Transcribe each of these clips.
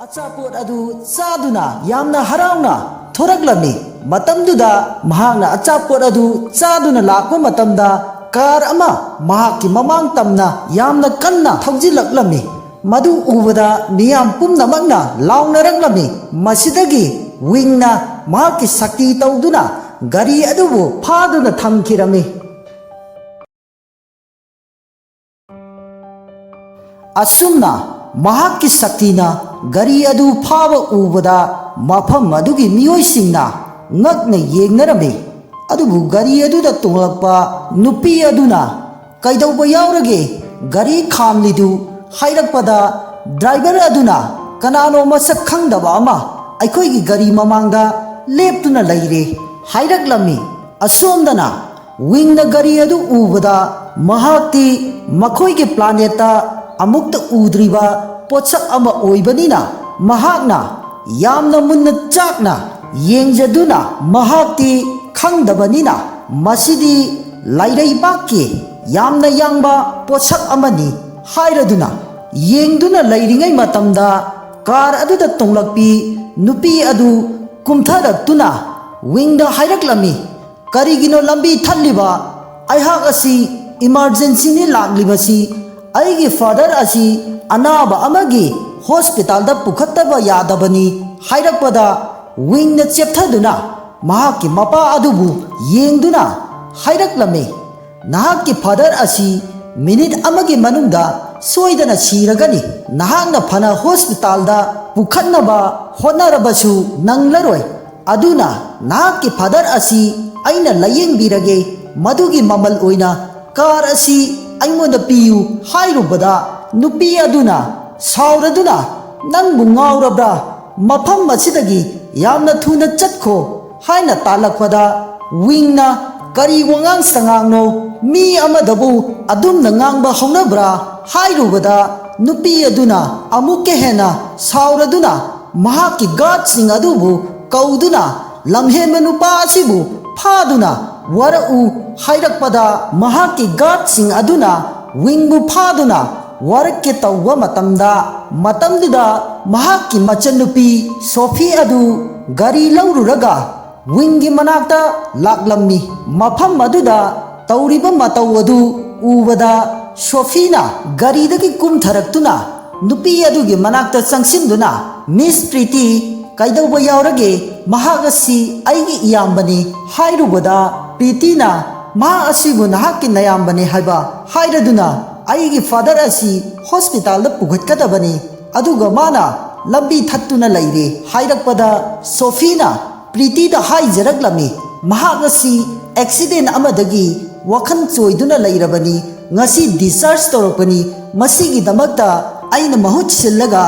ꯑꯆꯥꯄꯣꯠ ꯑꯗꯨ ꯆꯥꯗꯨꯅ ꯌꯥꯝꯅ ꯍꯔꯥꯎꯅ ꯊꯣꯔꯛꯂꯝꯃꯤ꯫ ꯃꯇꯝꯗꯨꯗ ꯃꯍꯥꯛꯅ ꯑꯆꯥꯄꯣꯠ ꯑꯗꯨ ꯆꯥꯗꯨꯅ ꯂꯥꯛꯄ ꯃꯇꯝꯗ ꯀꯥꯔ ꯑꯃ ꯃꯍꯥꯛꯀꯤ ꯃꯃꯥꯡ ꯇꯝꯅ ꯌꯥꯝꯅ ꯀꯟꯅ ꯊꯧꯖꯤꯜꯂꯛꯂꯝꯃꯤ꯫ ꯃꯗꯨ ꯎꯕꯗ ꯃꯤꯌꯥꯝ ꯄꯨꯝꯅꯃꯛꯅ ꯂꯥꯎꯅꯔꯛꯂꯝꯃꯤ꯫ ꯃꯁꯤꯗꯒꯤ ꯋꯤꯡꯅ ꯃꯍꯥꯛꯀꯤ ꯁꯛꯇꯤ ꯇꯧꯗꯨꯅ ꯒꯥꯔꯤ ꯑꯗꯨꯕꯨ ꯐꯥꯗꯨꯅ ꯊꯝꯈꯤꯔꯝꯃꯤ꯫ ꯑꯁꯨꯝꯅ ꯃꯍꯥꯛꯀꯤ ꯁꯛꯇꯤꯅ ꯒꯥꯔꯤ ꯑꯗꯨ ꯐꯥꯕ ꯎꯕꯗ ꯃꯐꯝ ꯑꯗꯨꯒꯤ ꯃꯤꯑꯣꯏꯁꯤꯡꯅ ꯉꯛꯅ ꯌꯦꯡꯅꯔꯝꯃꯤ꯫ ꯑꯗꯨꯕꯨ ꯒꯥꯔꯤ ꯑꯗꯨꯗ ꯇꯣꯡꯂꯛꯄ ꯅꯨꯄꯤ ꯑꯗꯨꯅ "ꯀꯩꯗꯧꯕ ꯌꯥꯎꯔꯒꯦ? ꯒꯥꯔꯤ ꯈꯥꯝꯂꯤꯗꯨ?" ꯍꯥꯏꯔꯛꯄꯗ ꯗ꯭ꯔꯥꯏꯚꯔ ꯑꯗꯨꯅ "ꯀꯅꯥꯅꯣ ꯃꯁꯛ ꯈꯪꯗꯕ ꯑꯃ ꯑꯩꯈꯣꯏꯒꯤ ꯒꯥꯔꯤ ꯃꯃꯥꯡꯗ ꯂꯦꯞꯇꯨꯅ ꯂꯩꯔꯦ" ꯍꯥꯏꯔꯛꯂꯝꯃꯤ꯫ ꯑꯁꯣꯝꯗꯅ ꯋꯤꯡꯅ ꯒꯥꯔꯤ ꯑꯗꯨ ꯎꯕꯗ ꯃꯍꯥꯛꯇꯤ ꯃꯈꯣꯏꯒꯤ ꯄ꯭ꯂꯥꯅꯦꯠꯇ ꯑꯃꯨꯛꯇ ꯎꯗ꯭ꯔꯤꯕ ꯄꯣꯠꯁꯛ ꯑꯃ ꯑꯣꯏꯕꯅꯤꯅ ꯃꯍꯥꯛꯅ ꯌꯥꯝꯅ ꯃꯨꯟꯅ ꯆꯥꯛꯅ ꯌꯦꯡꯖꯗꯨꯅ ꯃꯍꯥꯛꯇꯤ ꯈꯪꯗꯕꯅꯤꯅ ꯃꯁꯤꯗꯤ ꯂꯩꯔꯩꯕꯥꯛꯀꯤ ꯌꯥꯝꯅ ꯌꯥꯡꯕ ꯄꯣꯠꯁꯛ ꯑꯃꯅꯤ ꯍꯥꯏꯔꯗꯨꯅ ꯌꯦꯡꯗꯨꯅ ꯂꯩꯔꯤꯉꯩ ꯃꯇꯝꯗ ꯀꯥꯔ ꯑꯗꯨꯗ ꯇꯣꯡꯂꯛꯄꯤ ꯅꯨꯄꯤ ꯑꯗꯨ ꯀꯨꯝꯊꯔꯛꯇꯨꯅ ꯋꯤꯡꯗ ꯍꯥꯏꯔꯛꯂꯝꯃꯤ, "ꯀꯔꯤꯒꯤꯅꯣ ꯂꯝꯕꯤ ꯊꯠꯂꯤꯕ? ꯑꯩꯍꯥꯛ ꯑꯁꯤ ꯏꯃꯥꯔꯖꯦꯟꯁꯤꯅꯤ ꯂꯥꯛꯂꯤꯕꯁꯤ꯫ ꯑꯩꯒꯤ ꯐꯥꯗꯔ ꯑꯁꯤ ꯑꯅꯥꯕ ꯑꯃꯒꯤ ꯍꯣꯁꯄꯤꯇꯥꯜꯗ ꯄꯨꯈꯠꯇꯕ ꯌꯥꯗꯕꯅꯤ" ꯍꯥꯏꯔꯛꯄꯗ ꯋꯤꯡꯅ ꯆꯦꯞꯊꯗꯨꯅ ꯃꯍꯥꯛꯀꯤ ꯃꯄꯥ ꯑꯗꯨꯕꯨ ꯌꯦꯡꯗꯨꯅ ꯍꯥꯏꯔꯛꯂꯝꯃꯤ, "ꯅꯍꯥꯛꯀꯤ ꯐꯥꯗꯔ ꯑꯁꯤ ꯃꯤꯅꯤꯠ ꯑꯃꯒꯤ ꯃꯅꯨꯡꯗ ꯁꯣꯏꯗꯅ ꯁꯤꯔꯒꯅꯤ꯫ ꯅꯍꯥꯛꯅ ꯐꯅ ꯍꯣꯁꯄꯤꯇꯥꯜꯗ ꯄꯨꯈꯠꯅꯕ ꯍꯣꯠꯅꯔꯕꯁꯨ ꯅꯪꯂꯔꯣꯏ꯫ ꯑꯗꯨꯅ ꯅꯍꯥꯛꯀꯤ ꯐꯥꯗꯔ ꯑꯁꯤ ꯑꯩꯅ ꯂꯥꯌꯦꯡꯕꯤꯔꯒꯦ꯫ ꯃꯗꯨꯒꯤ ꯃꯃꯜ ꯑꯣꯏꯅ ꯀꯥꯔ ꯑꯁꯤ ꯑꯩꯉꯣꯟꯗ ꯄꯤꯌꯨ" ꯍꯥꯏꯔꯨꯕꯗ ꯅꯨꯄꯤ ꯑꯗꯨꯅ ꯁꯥꯎꯔꯗꯨꯅ "ꯅꯪꯕꯨ ꯉꯥꯎꯔꯕ꯭ꯔꯥ? ꯃꯐꯝ ꯑꯁꯤꯗꯒꯤ ꯌꯥꯝꯅ ꯊꯨꯅ ꯆꯠꯈꯣ" ꯍꯥꯏꯅ ꯇꯥꯜꯂꯛꯄꯗ ꯋꯤꯡꯅ "ꯀꯔꯤ ꯋꯥꯉꯥꯡ ꯁꯉꯥꯡꯅꯣ? ꯃꯤ ꯑꯃꯗꯕꯨ ꯑꯗꯨꯝꯅ ꯉꯥꯡꯕ ꯍꯧꯅꯕ꯭ꯔꯥ?" ꯍꯥꯏꯔꯨꯕꯗ ꯅꯨꯄꯤ ꯑꯗꯨꯅ ꯑꯃꯨꯛꯀ ꯍꯦꯟꯅ ꯁꯥꯎꯔꯗꯨꯅ ꯃꯍꯥꯛꯀꯤ ꯒꯥꯔꯗꯁꯤꯡ ꯑꯗꯨꯕꯨ ꯀꯧꯗꯨꯅ "ꯂꯝꯍꯦꯟꯕ ꯅꯨꯄꯥ ꯑꯁꯤꯕꯨ ꯐꯥꯗꯨꯅ ꯋꯥꯔꯛꯎ" ꯍꯥꯏꯔꯛꯄꯗ ꯃꯍꯥꯛꯀꯤ ꯒꯥꯔꯗꯁꯤꯡ ꯑꯗꯨꯅ ꯋꯤꯡꯕꯨ ꯐꯥꯗꯨꯅ ꯋꯥꯔꯛꯀꯦ ꯇꯧꯕ ꯃꯇꯝꯗꯨꯗ ꯃꯍꯥꯛꯀꯤ ꯃꯆꯟꯅꯨꯄꯤ ꯁꯣꯐꯤ ꯑꯗꯨ ꯒꯥꯔꯤ ꯂꯧꯔꯨꯔꯒ ꯋꯤꯡꯒꯤ ꯃꯅꯥꯛꯇ ꯂꯥꯛꯂꯝꯃꯤ꯫ ꯃꯐꯝ ꯑꯗꯨꯗ ꯇꯧꯔꯤꯕ ꯃꯇꯧ ꯑꯗꯨ ꯎꯕꯗ ꯁꯣꯐꯤꯅ ꯒꯥꯔꯤꯗꯒꯤ ꯀꯨꯝꯊꯔꯛꯇꯨꯅ ꯅꯨꯄꯤ ꯑꯗꯨꯒꯤ ꯃꯅꯥꯛꯇ ꯆꯪꯁꯤꯟꯗꯨꯅ "ꯃꯤꯁ ꯄ꯭ꯔꯤꯇꯤ, ꯀꯩꯗꯧꯕ ꯌꯥꯎꯔꯒꯦ? ꯃꯍꯥꯛ ꯑꯁꯤ ꯑꯩꯒꯤ ꯏꯌꯥꯝꯕꯅꯤ" ꯍꯥꯏꯔꯨꯕꯗ ꯄ꯭ꯔꯤꯇꯤꯅ "ꯃꯍꯥꯛ ꯑꯁꯤꯕꯨ ꯅꯍꯥꯛꯀꯤ ꯅꯌꯥꯝꯕꯅꯤ ꯍꯥꯏꯕ ꯍꯥꯏꯔꯗꯨꯅ "ꯑꯩꯒꯤ ꯐꯥꯗꯔ ꯑꯁꯤ ꯍꯣꯁꯄꯤꯇꯥꯜꯗ ꯄꯨꯈꯠꯀꯗꯕꯅꯤ, ꯑꯗꯨꯒ ꯃꯥꯅ ꯂꯝꯕꯤ ꯊꯠꯇꯨꯅ ꯂꯩꯔꯦ" ꯍꯥꯏꯔꯛꯄꯗ ꯁꯣꯐꯤꯅ ꯄ꯭ꯔꯤꯇꯤꯗ ꯍꯥꯏꯖꯔꯛꯂꯝꯃꯤ, "ꯃꯍꯥꯛ ꯑꯁꯤ ꯑꯦꯛꯁꯤꯗꯦꯟ ꯑꯃꯗꯒꯤ ꯋꯥꯈꯜ ꯆꯣꯏꯗꯨꯅ ꯂꯩꯔꯕꯅꯤ꯫ ꯉꯁꯤ ꯗꯤꯁꯆꯥꯔꯖ ꯇꯧꯔꯛꯄꯅꯤ꯫ ꯃꯁꯤꯒꯤꯗꯃꯛꯇ ꯑꯩꯅ ꯃꯍꯨꯠ ꯁꯤꯜꯂꯒ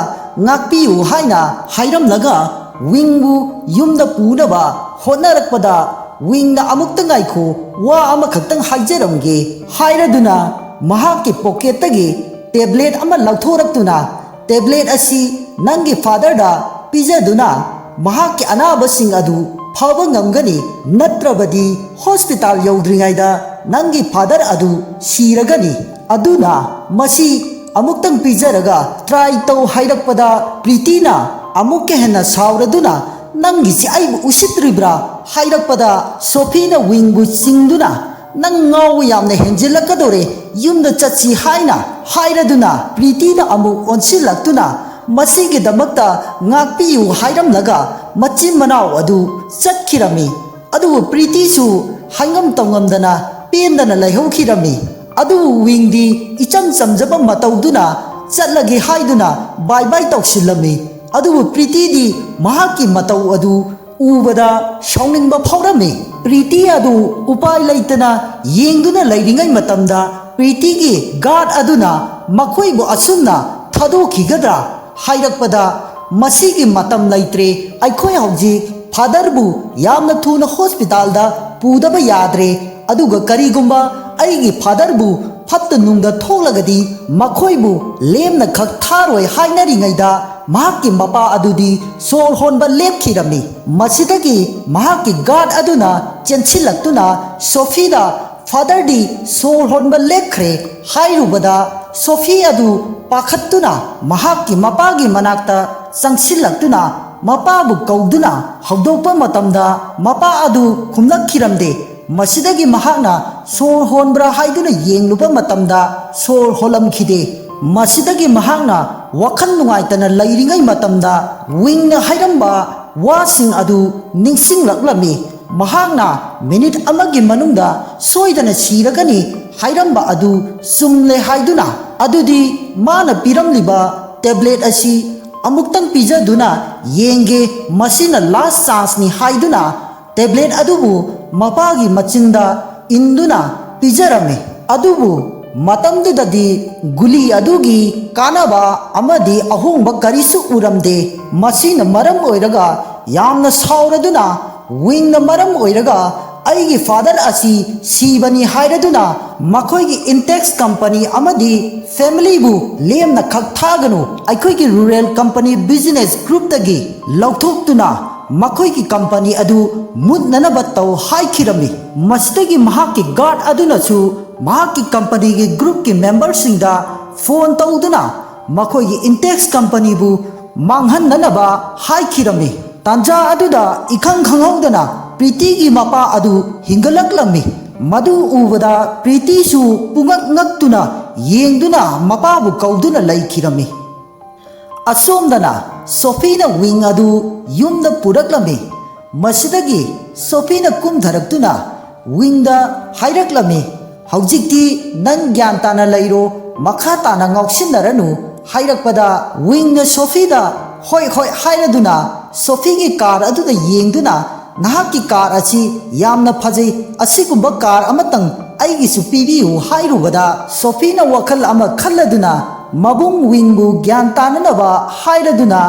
ꯉꯥꯛꯄꯤꯌꯨ" ꯍꯥꯏꯅ ꯍꯥꯏꯔꯝꯂꯒ ꯋꯤꯡꯕꯨ ꯌꯨꯝꯗ ꯄꯨꯅꯕ ꯍꯣꯠꯅꯔꯛꯄꯗ ꯋꯤꯡꯅ "ꯑꯃꯨꯛꯇ ꯉꯥꯏꯈꯣ, ꯋꯥ ꯑꯃꯈꯛꯇꯪ ꯍꯥꯏꯖꯔꯝꯒꯦ" ꯍꯥꯏꯔꯗꯨꯅ ꯃꯍꯥꯛꯀꯤ ꯄꯣꯀꯦꯠꯇꯒꯤ ꯇꯦꯕ꯭ꯂꯦꯠ ꯑꯃ ꯂꯧꯊꯣꯔꯛꯇꯨꯅ "ꯇꯦꯕ꯭ꯂꯦꯠ ꯑꯁꯤ ꯅꯪꯒꯤ ꯐꯥꯗꯔꯗ ꯄꯤꯖꯗꯨꯅ ꯃꯍꯥꯛꯀꯤ ꯑꯅꯥꯕꯁꯤꯡ ꯑꯗꯨ ꯐꯕ ꯉꯝꯒꯅꯤ, ꯅꯠꯇ꯭ꯔꯕꯗꯤ ꯍꯣꯁꯄꯤꯇꯥꯜ ꯌꯧꯗ꯭ꯔꯤꯉꯩꯗ ꯅꯪꯒꯤ ꯐꯥꯗꯔ ꯑꯗꯨ ꯁꯤꯔꯒꯅꯤ꯫ ꯑꯗꯨꯅ ꯃꯁꯤ ꯑꯃꯨꯛꯇꯪ ꯄꯤꯖꯔꯒ ꯇ꯭ꯔꯥꯏ ꯇꯧ" ꯍꯥꯏꯔꯛꯄꯗ ꯄ꯭ꯔꯤꯇꯤꯅ ꯑꯃꯨꯛꯀ ꯍꯦꯟꯅ ꯁꯥꯎꯔꯗꯨꯅ "ꯅꯪꯒꯤꯁꯤ ꯑꯩꯕꯨ ꯎꯁꯤꯠꯇ꯭ꯔꯤꯕ꯭ꯔꯥ?" ꯍꯥꯏꯔꯛꯄꯗ ꯁꯣꯐꯤꯅ ꯋꯤꯡꯕꯨ ꯆꯤꯡꯗꯨꯅ "ꯅꯪ ꯉꯥꯎꯕ ꯌꯥꯝꯅ ꯍꯦꯟꯖꯤꯜꯂꯛꯀꯗꯣꯔꯦ, ꯌꯨꯝꯗ ꯆꯠꯁꯤ" ꯍꯥꯏꯅ ꯍꯥꯏꯔꯗꯨꯅ ꯄ꯭ꯔꯤꯇꯤꯅ ꯑꯃꯨꯛ ꯑꯣꯟꯁꯤꯜꯂꯛꯇꯨꯅ ꯃꯁꯤꯒꯤꯗꯃꯛꯇ ꯉꯥꯛꯄꯤꯌꯨ ꯍꯥꯏꯔꯝꯂꯒ ꯃꯆꯤꯟ ꯃꯅꯥꯎ ꯑꯗꯨ ꯆꯠꯈꯤꯔꯝꯃꯤ꯫ ꯑꯗꯨꯕꯨ ꯄ꯭ꯔꯤꯇꯤꯁꯨ ꯍꯥꯏꯉꯝ ꯇꯧꯉꯝꯗꯅ ꯄꯦꯟꯗꯅ ꯂꯩꯍꯧꯈꯤꯔꯝꯃꯤ꯫ ꯑꯗꯨꯕꯨ ꯋꯤꯡꯗꯤ ꯏꯆꯝ ꯆꯝꯖꯕ ꯃꯇꯧꯗꯨꯅ ꯆꯠꯂꯒꯦ ꯍꯥꯏꯗꯨꯅ ꯕꯥꯏ ꯕꯥꯏ ꯇꯧꯁꯤꯜꯂꯝꯃꯤ꯫ ꯑꯗꯨꯕꯨ ꯄ꯭ꯔꯤꯇꯤꯗꯤ ꯃꯍꯥꯛꯀꯤ ꯃꯇꯧ ꯑꯗꯨ ꯎꯕꯗ ꯁꯥꯎꯅꯤꯡꯕ ꯐꯥꯎꯔꯝꯃꯤ꯫ ꯄ꯭ꯔꯤꯇꯤ ꯑꯗꯨ ꯎꯄꯥꯏ ꯂꯩꯇꯅ ꯌꯦꯡꯗꯨꯅ ꯂꯩꯔꯤꯉꯩ ꯃꯇꯝꯗ ꯄ꯭ꯔꯤꯇꯤꯒꯤ ꯒꯥꯔꯗ ꯑꯗꯨꯅ ꯃꯈꯣꯏꯕꯨ ꯑꯁꯨꯝꯅ ꯊꯥꯗꯣꯛꯈꯤꯒꯗ꯭ꯔꯥ ꯍꯥꯏꯔꯛꯄꯗ "ꯃꯁꯤꯒꯤ ꯃꯇꯝ ꯂꯩꯇ꯭ꯔꯦ, ꯑꯩꯈꯣꯏ ꯍꯧꯖꯤꯛ ꯐꯥꯗꯔꯕꯨ ꯌꯥꯝꯅ ꯊꯨꯅ ꯍꯣꯁꯄꯤꯇꯥꯜꯗ ꯄꯨꯗꯕ ꯌꯥꯗ꯭ꯔꯦ, ꯑꯗꯨꯒ ꯀꯔꯤꯒꯨꯝꯕ ꯑꯩꯒꯤ ꯐꯥꯗꯔꯕꯨ ꯐꯠꯇ ꯅꯨꯡꯗ ꯊꯣꯛꯂꯒꯗꯤ ꯃꯈꯣꯏꯕꯨ ꯂꯦꯝꯅ ꯈꯛ ꯊꯥꯔꯣꯏ" ꯍꯥꯏꯅꯔꯤꯉꯩꯗ ꯃꯍꯥꯛꯀꯤ ꯃꯄꯥ ꯑꯗꯨꯗꯤ ꯁꯣꯔ ꯍꯣꯟꯕ ꯂꯦꯞꯈꯤꯔꯝꯃꯤ꯫ ꯃꯁꯤꯗꯒꯤ ꯃꯍꯥꯛꯀꯤ ꯒꯥꯔꯗ ꯑꯗꯨꯅ ꯆꯦꯟꯁꯤꯜꯂꯛꯇꯨꯅ ꯁꯣꯐꯤꯗ ꯐꯥꯗꯔꯗꯤ ꯁꯣꯔ ꯍꯣꯟꯕ ꯂꯦꯞꯈ꯭ꯔꯦ ꯍꯥꯏꯔꯨꯕꯗ ꯁꯣꯐꯤ ꯑꯗꯨ ꯄꯥꯈꯠꯇꯨꯅ ꯃꯍꯥꯛꯀꯤ ꯃꯄꯥꯒꯤ ꯃꯅꯥꯛꯇ ꯆꯪꯁꯤꯜꯂꯛꯇꯨꯅ ꯃꯄꯥꯕꯨ ꯀꯧꯗꯨꯅ ꯍꯧꯗꯣꯛꯄ ꯃꯇꯝꯗ ꯃꯄꯥ ꯑꯗꯨ ꯈꯨꯝꯂꯛꯈꯤꯔꯝꯗꯦ ꯃꯁꯤꯗꯒꯤ ꯃꯍꯥꯛꯅ ꯁꯣꯔ ꯍꯣꯟꯕ꯭ꯔꯥ ꯍꯥꯏꯗꯨꯅ ꯌꯦꯡꯂꯨꯕ ꯃꯇꯝꯗ ꯁꯣꯔ ꯍꯣꯜꯂꯝꯈꯤꯗꯦ ꯃꯁꯤꯗꯒꯤ ꯃꯍꯥꯛꯅ ꯋꯥꯈꯜ ꯅꯨꯡꯉꯥꯏꯇꯅ ꯂꯩꯔꯤꯉꯩ ꯃꯇꯝꯗ ꯋꯤꯡꯅ ꯍꯥꯏꯔꯝꯕ ꯋꯥꯁꯤꯡ ꯑꯗꯨ ꯅꯤꯡꯁꯤꯡꯂꯛꯂꯝꯃꯤ ꯃꯍꯥꯛꯅ ꯃꯤꯅꯤꯠ ꯑꯃꯒꯤ ꯃꯅꯨꯡꯗ ꯁꯣꯏꯗꯅ ꯁꯤꯔꯒꯅꯤ ꯍꯥꯏꯔꯝꯕ ꯑꯗꯨ ꯆꯨꯝꯂꯦ ꯍꯥꯏꯗꯨꯅ ꯑꯗꯨꯗꯤ ꯃꯥꯅ ꯄꯤꯔꯝꯂꯤꯕ ꯇꯦꯕ꯭ꯂꯦꯠ ꯑꯁꯤ ꯑꯃꯨꯛꯇꯪ ꯄꯤꯖꯗꯨꯅ ꯌꯦꯡꯒꯦ ꯃꯁꯤꯅ ꯂꯥꯁ ꯆꯥꯟꯁꯅꯤ ꯍꯥꯏꯗꯨꯅ ꯇꯦꯕ꯭ꯂꯦꯠ ꯑꯗꯨꯕꯨ ꯃꯄꯥꯒꯤ ꯃꯆꯤꯟꯗ ꯏꯟꯗꯨꯅ ꯄꯤꯖꯔꯝꯃꯤ ꯑꯗꯨꯕꯨ ꯃꯇꯝꯗꯨꯗꯗꯤ ꯒꯨꯂꯤ ꯑꯗꯨꯒꯤ ꯀꯥꯟꯅꯕ ꯑꯃꯗꯤ ꯑꯍꯣꯡꯕ ꯀꯔꯤꯁꯨ ꯎꯔꯝꯗꯦ ꯃꯁꯤꯅ ꯃꯔꯝ ꯑꯣꯏꯔꯒ ꯌꯥꯝꯅ ꯁꯥꯎꯔꯗꯨꯅ ꯋꯤꯡꯅ ꯃꯔꯝ ꯑꯣꯏꯔꯒ ꯑꯩꯒꯤ ꯐꯥꯗꯔ ꯑꯁꯤ ꯁꯤꯕꯅꯤ ꯍꯥꯏꯔꯗꯨꯅ ꯃꯈꯣꯏꯒꯤ ꯏꯟꯇꯦꯛꯁ ꯀꯝꯄꯅꯤ ꯑꯃꯗꯤ ꯐꯦꯃꯤꯂꯤꯕꯨ ꯂꯦꯝꯅ ꯈꯛ ꯊꯥꯒꯅꯨ ꯑꯩꯈꯣꯏꯒꯤ ꯔꯨꯔꯦꯜ ꯀꯝꯄꯅꯤ ꯕꯤꯖꯤꯅꯦꯁ ꯒ꯭ꯔꯨꯞꯇꯒꯤ ꯂꯧꯊꯣꯛꯇꯨꯅ ꯃꯈꯣꯏꯒꯤ ꯀꯝꯄꯅꯤ ꯑꯗꯨ ꯃꯨꯠꯅꯅꯕ ꯇꯧ ꯍꯥꯏꯈꯤꯔꯝꯃꯤ ꯃꯁꯤꯗꯒꯤ ꯃꯍꯥꯛꯀꯤ ꯒꯥꯔꯗ ꯑꯗꯨꯅꯁꯨ ꯃꯍꯥꯛꯀꯤ ꯀꯝꯄꯅꯤꯒꯤ ꯒ꯭ꯔꯨꯞꯀꯤ ꯃꯦꯝꯕꯔꯁꯤꯡꯗ ꯐꯣꯟ ꯇꯧꯗꯨꯅ ꯃꯈꯣꯏꯒꯤ ꯏꯟꯇꯦꯛꯁ ꯀꯝꯄꯅꯤꯕꯨ ꯃꯥꯡꯍꯟꯅꯅꯕ ꯍꯥꯏꯈꯤꯔꯝꯃꯤ ꯇꯥꯟꯖꯥ ꯑꯗꯨꯗ ꯏꯈꯪ ꯈꯪꯍꯧꯗꯅ ꯄ꯭ꯔꯤꯇꯤꯒꯤ ꯃꯄꯥ ꯑꯗꯨ ꯍꯤꯡꯒꯠꯂꯛꯂꯝꯃꯤ ꯃꯗꯨ ꯎꯕꯗ ꯄ꯭ꯔꯤꯇꯤꯁꯨ ꯄꯨꯡꯉꯛ ꯉꯛꯇꯨꯅ ꯌꯦꯡꯗꯨꯅ ꯃꯄꯥꯕꯨ ꯀꯧꯗꯨꯅ ꯂꯩꯈꯤꯔꯝꯃꯤ ꯑꯁꯣꯝꯗꯅ ꯁꯣꯐꯤꯅ ꯋꯤꯡ ꯑꯗꯨ ꯌꯨꯝꯗ ꯄꯨꯔꯛꯂꯝꯃꯤ ꯃꯁꯤꯗꯒꯤ ꯁꯣꯐꯤꯅ ꯀꯨꯝꯊꯔꯛꯇꯨꯅ ꯋꯤꯡꯗ ꯍꯥꯏꯔꯛꯂꯝꯃꯤ ꯍꯧꯖꯤꯛꯇꯤ ꯅꯪ ꯒ꯭ꯌꯥꯟ ताना ꯂꯩꯔꯣ ꯃꯈꯥ ताना ꯉꯥꯎꯁꯤꯟꯅꯔꯅꯨ ꯍꯥꯏꯔꯛꯄꯗ ꯋꯤꯡꯅ ꯁꯣꯐꯤꯗ ꯍꯣꯏ ꯍꯣꯏ ꯍꯥꯏꯔꯗꯨꯅ ꯁꯣꯐꯤꯒꯤ ꯀꯥꯔ ꯑꯗꯨꯗ ꯌꯦꯡꯗꯨꯅ ꯅꯍꯥꯛꯀꯤ ꯀꯥꯔ ꯑꯁꯤ ꯌꯥꯝꯅ ꯐꯖꯩ ꯑꯁꯤꯒꯨꯝꯕ ꯀꯥꯔ ꯑꯃꯇꯪ ꯑꯩꯒꯤꯁꯨ ꯄꯤꯕꯤꯌꯨ ꯍꯥꯏꯔꯨꯕꯗ ꯁꯣꯐꯤꯅ ꯋꯥꯈꯜ ꯑꯃ ꯈꯜꯂꯗꯨꯅ ꯃꯕꯨꯡ ꯋꯤꯡꯕꯨ ꯒ꯭ꯌꯥꯟ ꯇꯥꯅꯅꯕ ꯍꯥꯏꯔꯗꯨꯅ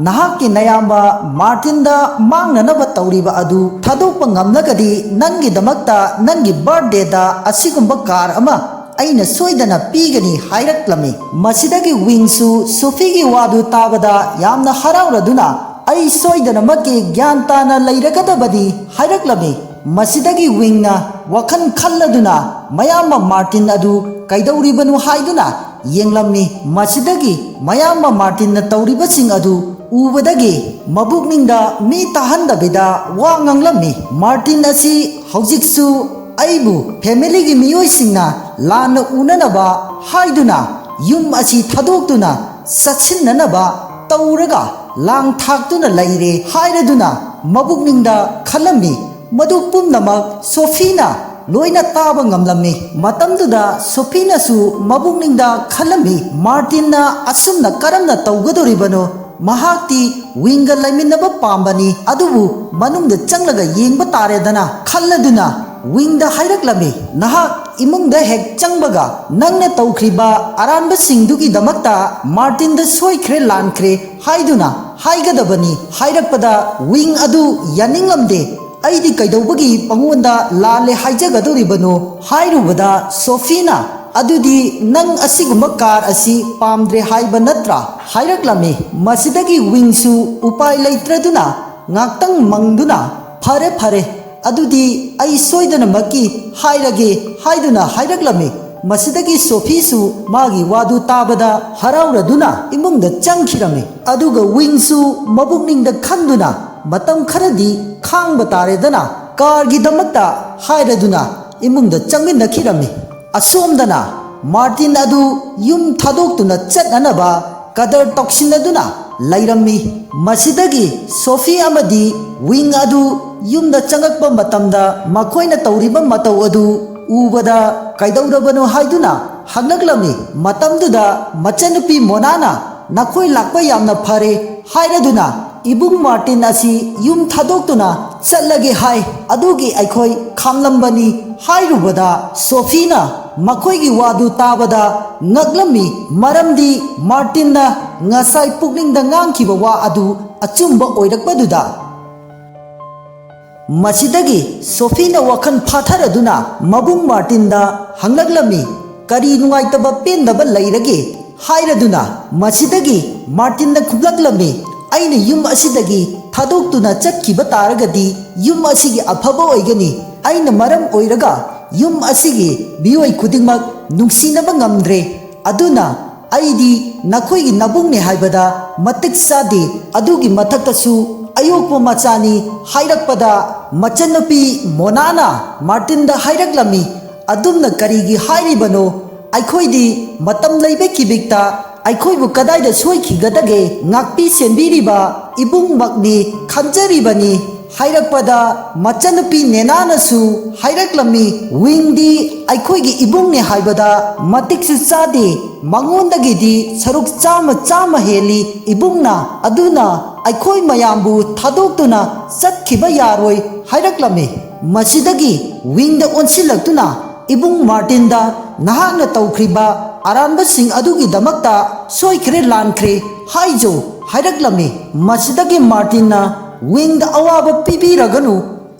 ꯅꯍꯥꯛꯀꯤ ꯅꯌꯥꯝꯕ ꯃꯥꯔꯇꯤꯟꯗ ꯃꯥꯡꯅꯅꯕ ꯇꯧꯔꯤꯕ ꯑꯗꯨ ꯊꯥꯗꯣꯛꯄ ꯉꯝꯂꯒꯗꯤ ꯅꯪꯒꯤꯗꯃꯛꯇ ꯅꯪꯒꯤ ꯕꯔꯊꯗꯦꯗ ꯑꯁꯤꯒꯨꯝꯕ ꯀꯥꯔ ꯑꯃ ꯑꯩꯅ ꯁꯣꯏꯗꯅ ꯄꯤꯒꯅꯤ ꯍꯥꯏꯔꯛꯂꯝꯃꯤ ꯃꯁꯤꯗꯒꯤ ꯋꯤꯡꯁꯨ ꯁꯣꯐꯤꯒꯤ ꯋꯥꯗꯨ ꯇꯥꯕꯗ ꯌꯥꯝꯅ ꯍꯔꯥꯎꯔꯗꯨꯅ ꯑꯩ ꯁꯣꯏꯗꯅꯃꯛꯀꯤ ꯒ꯭ꯌꯥꯟ ꯇꯥꯅ ꯂꯩꯔꯒꯗꯕꯅꯤ ꯍꯥꯏꯔꯛꯂꯝꯃꯤ ꯃꯁꯤꯗꯒꯤ ꯋꯤꯡꯅ ꯋꯥꯈꯜ ꯈꯜꯂꯗꯨꯅ ꯃꯌꯥꯝꯕ ꯃꯥꯔꯇꯤꯟ ꯑꯗꯨ ꯀꯩꯗꯧꯔꯤꯕꯅꯣ ꯍꯥꯏꯗꯨꯅ ꯌꯦꯡꯂꯝꯃꯤ ꯃꯁꯤꯗꯒꯤ ꯃꯌꯥꯝꯕ ꯃꯥꯔꯇꯤꯟꯅ ꯇꯧꯔꯤꯕꯁꯤꯡ ꯑꯗꯨ ꯎꯕꯗꯒꯤ ꯃꯕꯨꯛꯅꯤꯡꯗ ꯃꯤ ꯇꯥꯍꯟꯗꯕꯤꯗ ꯋꯥ ꯉꯥꯡꯂꯝꯃꯤ ꯃꯥꯔꯇꯤꯟ ꯑꯁꯤ ꯍꯧꯖꯤꯛꯁꯨ ꯑꯩꯕꯨ ꯐꯦꯃꯤꯂꯤꯒꯤ ꯃꯤꯑꯣꯏꯁꯤꯡꯅ ꯂꯥꯟꯅ ꯎꯅꯅꯕ ꯍꯥꯏꯗꯨꯅ ꯌꯨꯝ ꯑꯁꯤ ꯊꯥꯗꯣꯛꯇꯨꯅ ꯆꯠꯁꯤꯟꯅꯅꯕ ꯇꯧꯔꯒ ꯂꯥꯡ ꯊꯥꯛꯇꯨꯅ ꯂꯩꯔꯦ ꯍꯥꯏꯔꯗꯨꯅ ꯃꯕꯨꯛꯅꯤꯡꯗ ꯈꯜꯂꯝꯃꯤ ꯃꯗꯨ ꯄꯨꯝꯅꯃꯛ ꯁꯣꯐꯤꯅ ꯂꯣꯏꯅ ꯇꯥꯕ ꯉꯝꯂꯝꯃꯤ ꯃꯇꯝꯗꯨꯗ ꯁꯣꯐꯤꯅꯁꯨ ꯃꯕꯨꯛꯅꯤꯡꯗ ꯈꯜꯂꯝꯃꯤ ꯃꯥꯔꯇꯤꯟꯅ ꯑꯁꯨꯝꯅ ꯀꯔꯝꯅ ꯇꯧꯒꯗꯧꯔꯤꯕꯅꯣ ꯃꯍꯥꯛꯇꯤ ꯋꯤꯡꯒ ꯂꯩꯃꯤꯟꯅꯕ ꯄꯥꯝꯕꯅꯤ ꯑꯗꯨꯕꯨ ꯃꯅꯨꯡꯗ ꯆꯪꯂꯒ ꯌꯦꯡꯕ ꯇꯥꯔꯦꯗꯅ ꯈꯜꯂꯗꯨꯅ ꯋꯤꯡꯗ ꯍꯥꯏꯔꯛꯂꯝꯃꯤ ꯅꯍꯥꯛ ꯏꯃꯨꯡꯗ ꯍꯦꯛ ꯆꯪꯕꯒ ꯅꯪꯅ ꯇꯧꯈ꯭ꯔꯤꯕ ꯑꯔꯥꯟꯕꯁꯤꯡꯗꯨꯒꯤꯗꯃꯛꯇ ꯃꯥꯔꯇꯤꯟꯗ ꯁꯣꯏꯈ꯭ꯔꯦ ꯂꯥꯟꯈ꯭ꯔꯦ ꯍꯥꯏꯗꯨꯅ ꯍꯥꯏꯒꯗꯕꯅꯤ ꯍꯥꯏꯔꯛꯄꯗ ꯋꯤꯡ ꯑꯗꯨ ꯌꯥꯅꯤꯡꯂꯝꯗꯦ ꯑꯩꯗꯤ ꯀꯩꯗꯧꯕꯒꯤ ꯃꯉꯣꯟꯗ ꯂꯥꯜꯂꯦ ꯍꯥꯏꯖꯒꯗꯧꯔꯤꯕꯅꯣ ꯍꯥꯏꯔꯨꯕꯗ ꯁꯣꯐꯤꯅ ꯑꯗꯨꯗꯤ ꯅꯪ ꯑꯁꯤꯒꯨꯝꯕ ꯀꯥꯔ ꯑꯁꯤ ꯄꯥꯝꯗ꯭ꯔꯦ ꯍꯥꯏꯕ ꯅꯠꯇ꯭ꯔꯥ ꯍꯥꯏꯔꯛꯂꯝꯃꯤ ꯃꯁꯤꯗꯒꯤ ꯋꯤꯡꯁꯨ ꯎꯄꯥꯏ ꯂꯩꯇ꯭ꯔꯗꯨꯅ ꯉꯥꯛꯇꯪ ꯃꯪꯗꯨꯅ ꯐꯔꯦ ꯐꯔꯦ ꯑꯗꯨꯗꯤ ꯑꯩ ꯁꯣꯏꯗꯅꯃꯛꯀꯤ ꯍꯥꯏꯔꯒꯦ ꯍꯥꯏꯗꯨꯅ ꯍꯥꯏꯔꯛꯂꯝꯃꯤ ꯃꯁꯤꯗꯒꯤ ꯁꯣꯐꯤꯁꯨ ꯃꯥꯒꯤ ꯋꯥꯗꯨ ꯇꯥꯕꯗ ꯍꯔꯥꯎꯔꯗꯨꯅ ꯏꯃꯨꯡꯗ ꯆꯪꯈꯤꯔꯝꯃꯤ ꯑꯗꯨꯒ ꯋꯤꯡꯁꯨ ꯃꯕꯨꯛꯅꯤꯡꯗ ꯈꯟꯗꯨꯅ ꯃꯇꯝ ꯈꯔꯗꯤ ꯈꯥꯡꯕ ꯇꯥꯔꯦꯗꯅ ꯀꯥꯔꯒꯤꯗꯃꯛꯇ ꯍꯥꯏꯔꯗꯨꯅ ꯏꯃꯨꯡꯗ ꯆꯪꯃꯤꯟꯅꯈꯤꯔꯝꯃꯤ ꯑꯁꯣꯝꯗꯅ ꯃꯥꯔꯇꯤꯟ ꯑꯗꯨ ꯌꯨꯝ ꯊꯥꯗꯣꯛꯇꯨꯅ ꯆꯠꯅꯅꯕ ꯀꯗꯔ ꯇꯧꯁꯤꯟꯅꯗꯨꯅ ꯂꯩꯔꯝꯃꯤ ꯃꯁꯤꯗꯒꯤ ꯁꯣꯐꯤ ꯑꯃꯗꯤ ꯋꯤꯡ ꯑꯗꯨ ꯌꯨꯝꯗ ꯆꯪꯉꯛꯄ ꯃꯇꯝꯗ ꯃꯈꯣꯏꯅ ꯇꯧꯔꯤꯕ ꯃꯇꯧ ꯑꯗꯨ ꯎꯕꯗ ꯀꯩꯗꯧꯔꯕꯅꯣ ꯍꯥꯏꯗꯨꯅ ꯍꯪꯂꯛꯂꯝꯃꯤ ꯃꯇꯝꯗꯨꯗ ꯃꯆꯟꯅꯨꯄꯤ ꯃꯣꯅꯥꯅ ꯅꯈꯣꯏ ꯂꯥꯛꯄ ꯌꯥꯝꯅ ꯐꯔꯦ ꯍꯥꯏꯔꯗꯨꯅ ꯏꯕꯨꯡ ꯃꯥꯔꯇꯤꯟ ꯑꯁꯤ ꯌꯨꯝ ꯊꯥꯗꯣꯛꯇꯨꯅ ꯆꯠꯂꯒꯦ ꯍꯥꯏ ꯑꯗꯨꯒꯤ ꯑꯩꯈꯣꯏ ꯈꯥꯝꯂꯝꯕꯅꯤ ꯍꯥꯏꯔꯨꯕꯗ ꯁꯣꯐꯤꯅ ꯃꯈꯣꯏꯒꯤ ꯋꯥꯗꯨ ꯇꯥꯕꯗ ꯉꯛꯂꯝꯃꯤ ꯃꯔꯝꯗꯤ ꯃꯥꯔꯇꯤꯟꯅ ꯉꯁꯥꯏ ꯄꯨꯛꯅꯤꯡꯗ ꯉꯥꯡꯈꯤꯕ ꯋꯥ ꯑꯗꯨ ꯑꯆꯨꯝꯕ ꯑꯣꯏꯔꯛꯄꯗꯨꯗ ꯃꯁꯤꯗꯒꯤ ꯁꯣꯐꯤꯅ ꯋꯥꯈꯜ ꯐꯥꯊꯔꯗꯨꯅ ꯃꯕꯨꯡ ꯃꯥꯔꯇꯤꯟꯗ ꯍꯪꯂꯛꯂꯝꯃꯤ ꯀꯔꯤ ꯅꯨꯡꯉꯥꯏꯇꯕ ꯄꯦꯟꯗꯕ ꯂꯩꯔꯒꯦ ꯍꯥꯏꯔꯗꯨꯅ ꯃꯁꯤꯗꯒꯤ ꯃꯥꯔꯇꯤꯟꯅ ꯈꯨꯝꯂꯛꯂꯝꯃꯤ ꯑꯩꯅ ꯌꯨꯝ ꯑꯁꯤꯗꯒꯤ ꯊꯥꯗꯣꯛꯇꯨꯅ ꯆꯠꯈꯤꯕ ꯇꯥꯔꯒꯗꯤ ꯌꯨꯝ ꯑꯁꯤꯒꯤ ꯑꯐꯕ ꯑꯣꯏꯒꯅꯤ ꯑꯩꯅ ꯃꯔꯝ ꯑꯣꯏꯔꯒ yum asigi miyoi khudingmak nungsinaba ngamdre aduna aidi nakhoi nabung ne haibada matik sadi adugi mathaktasu ayokpa machani hairakpada machanapi monana martinda hairaklami adumna karigi hairibano aikhoidi matam leibe kibikta aikhoibu kadaida soikigadage ngakpi senbiriba ibung makni khanjaribani hairakpada machanapi nenanasu hairaklammi wingdi aikhoigi ibungni haibada matiksu chade mangondagidi saruk chama heli ibungna aduna aikhoi mayambu thadokduna chatkhiba yaroi hairaklammi masidagi wingda onsilaktuna ibung martinda nahakna tawkhriba aranba sing adugi damakta soikhre lankhre haijo hairaklammi masidagi martinna wingda awaba pibiraganu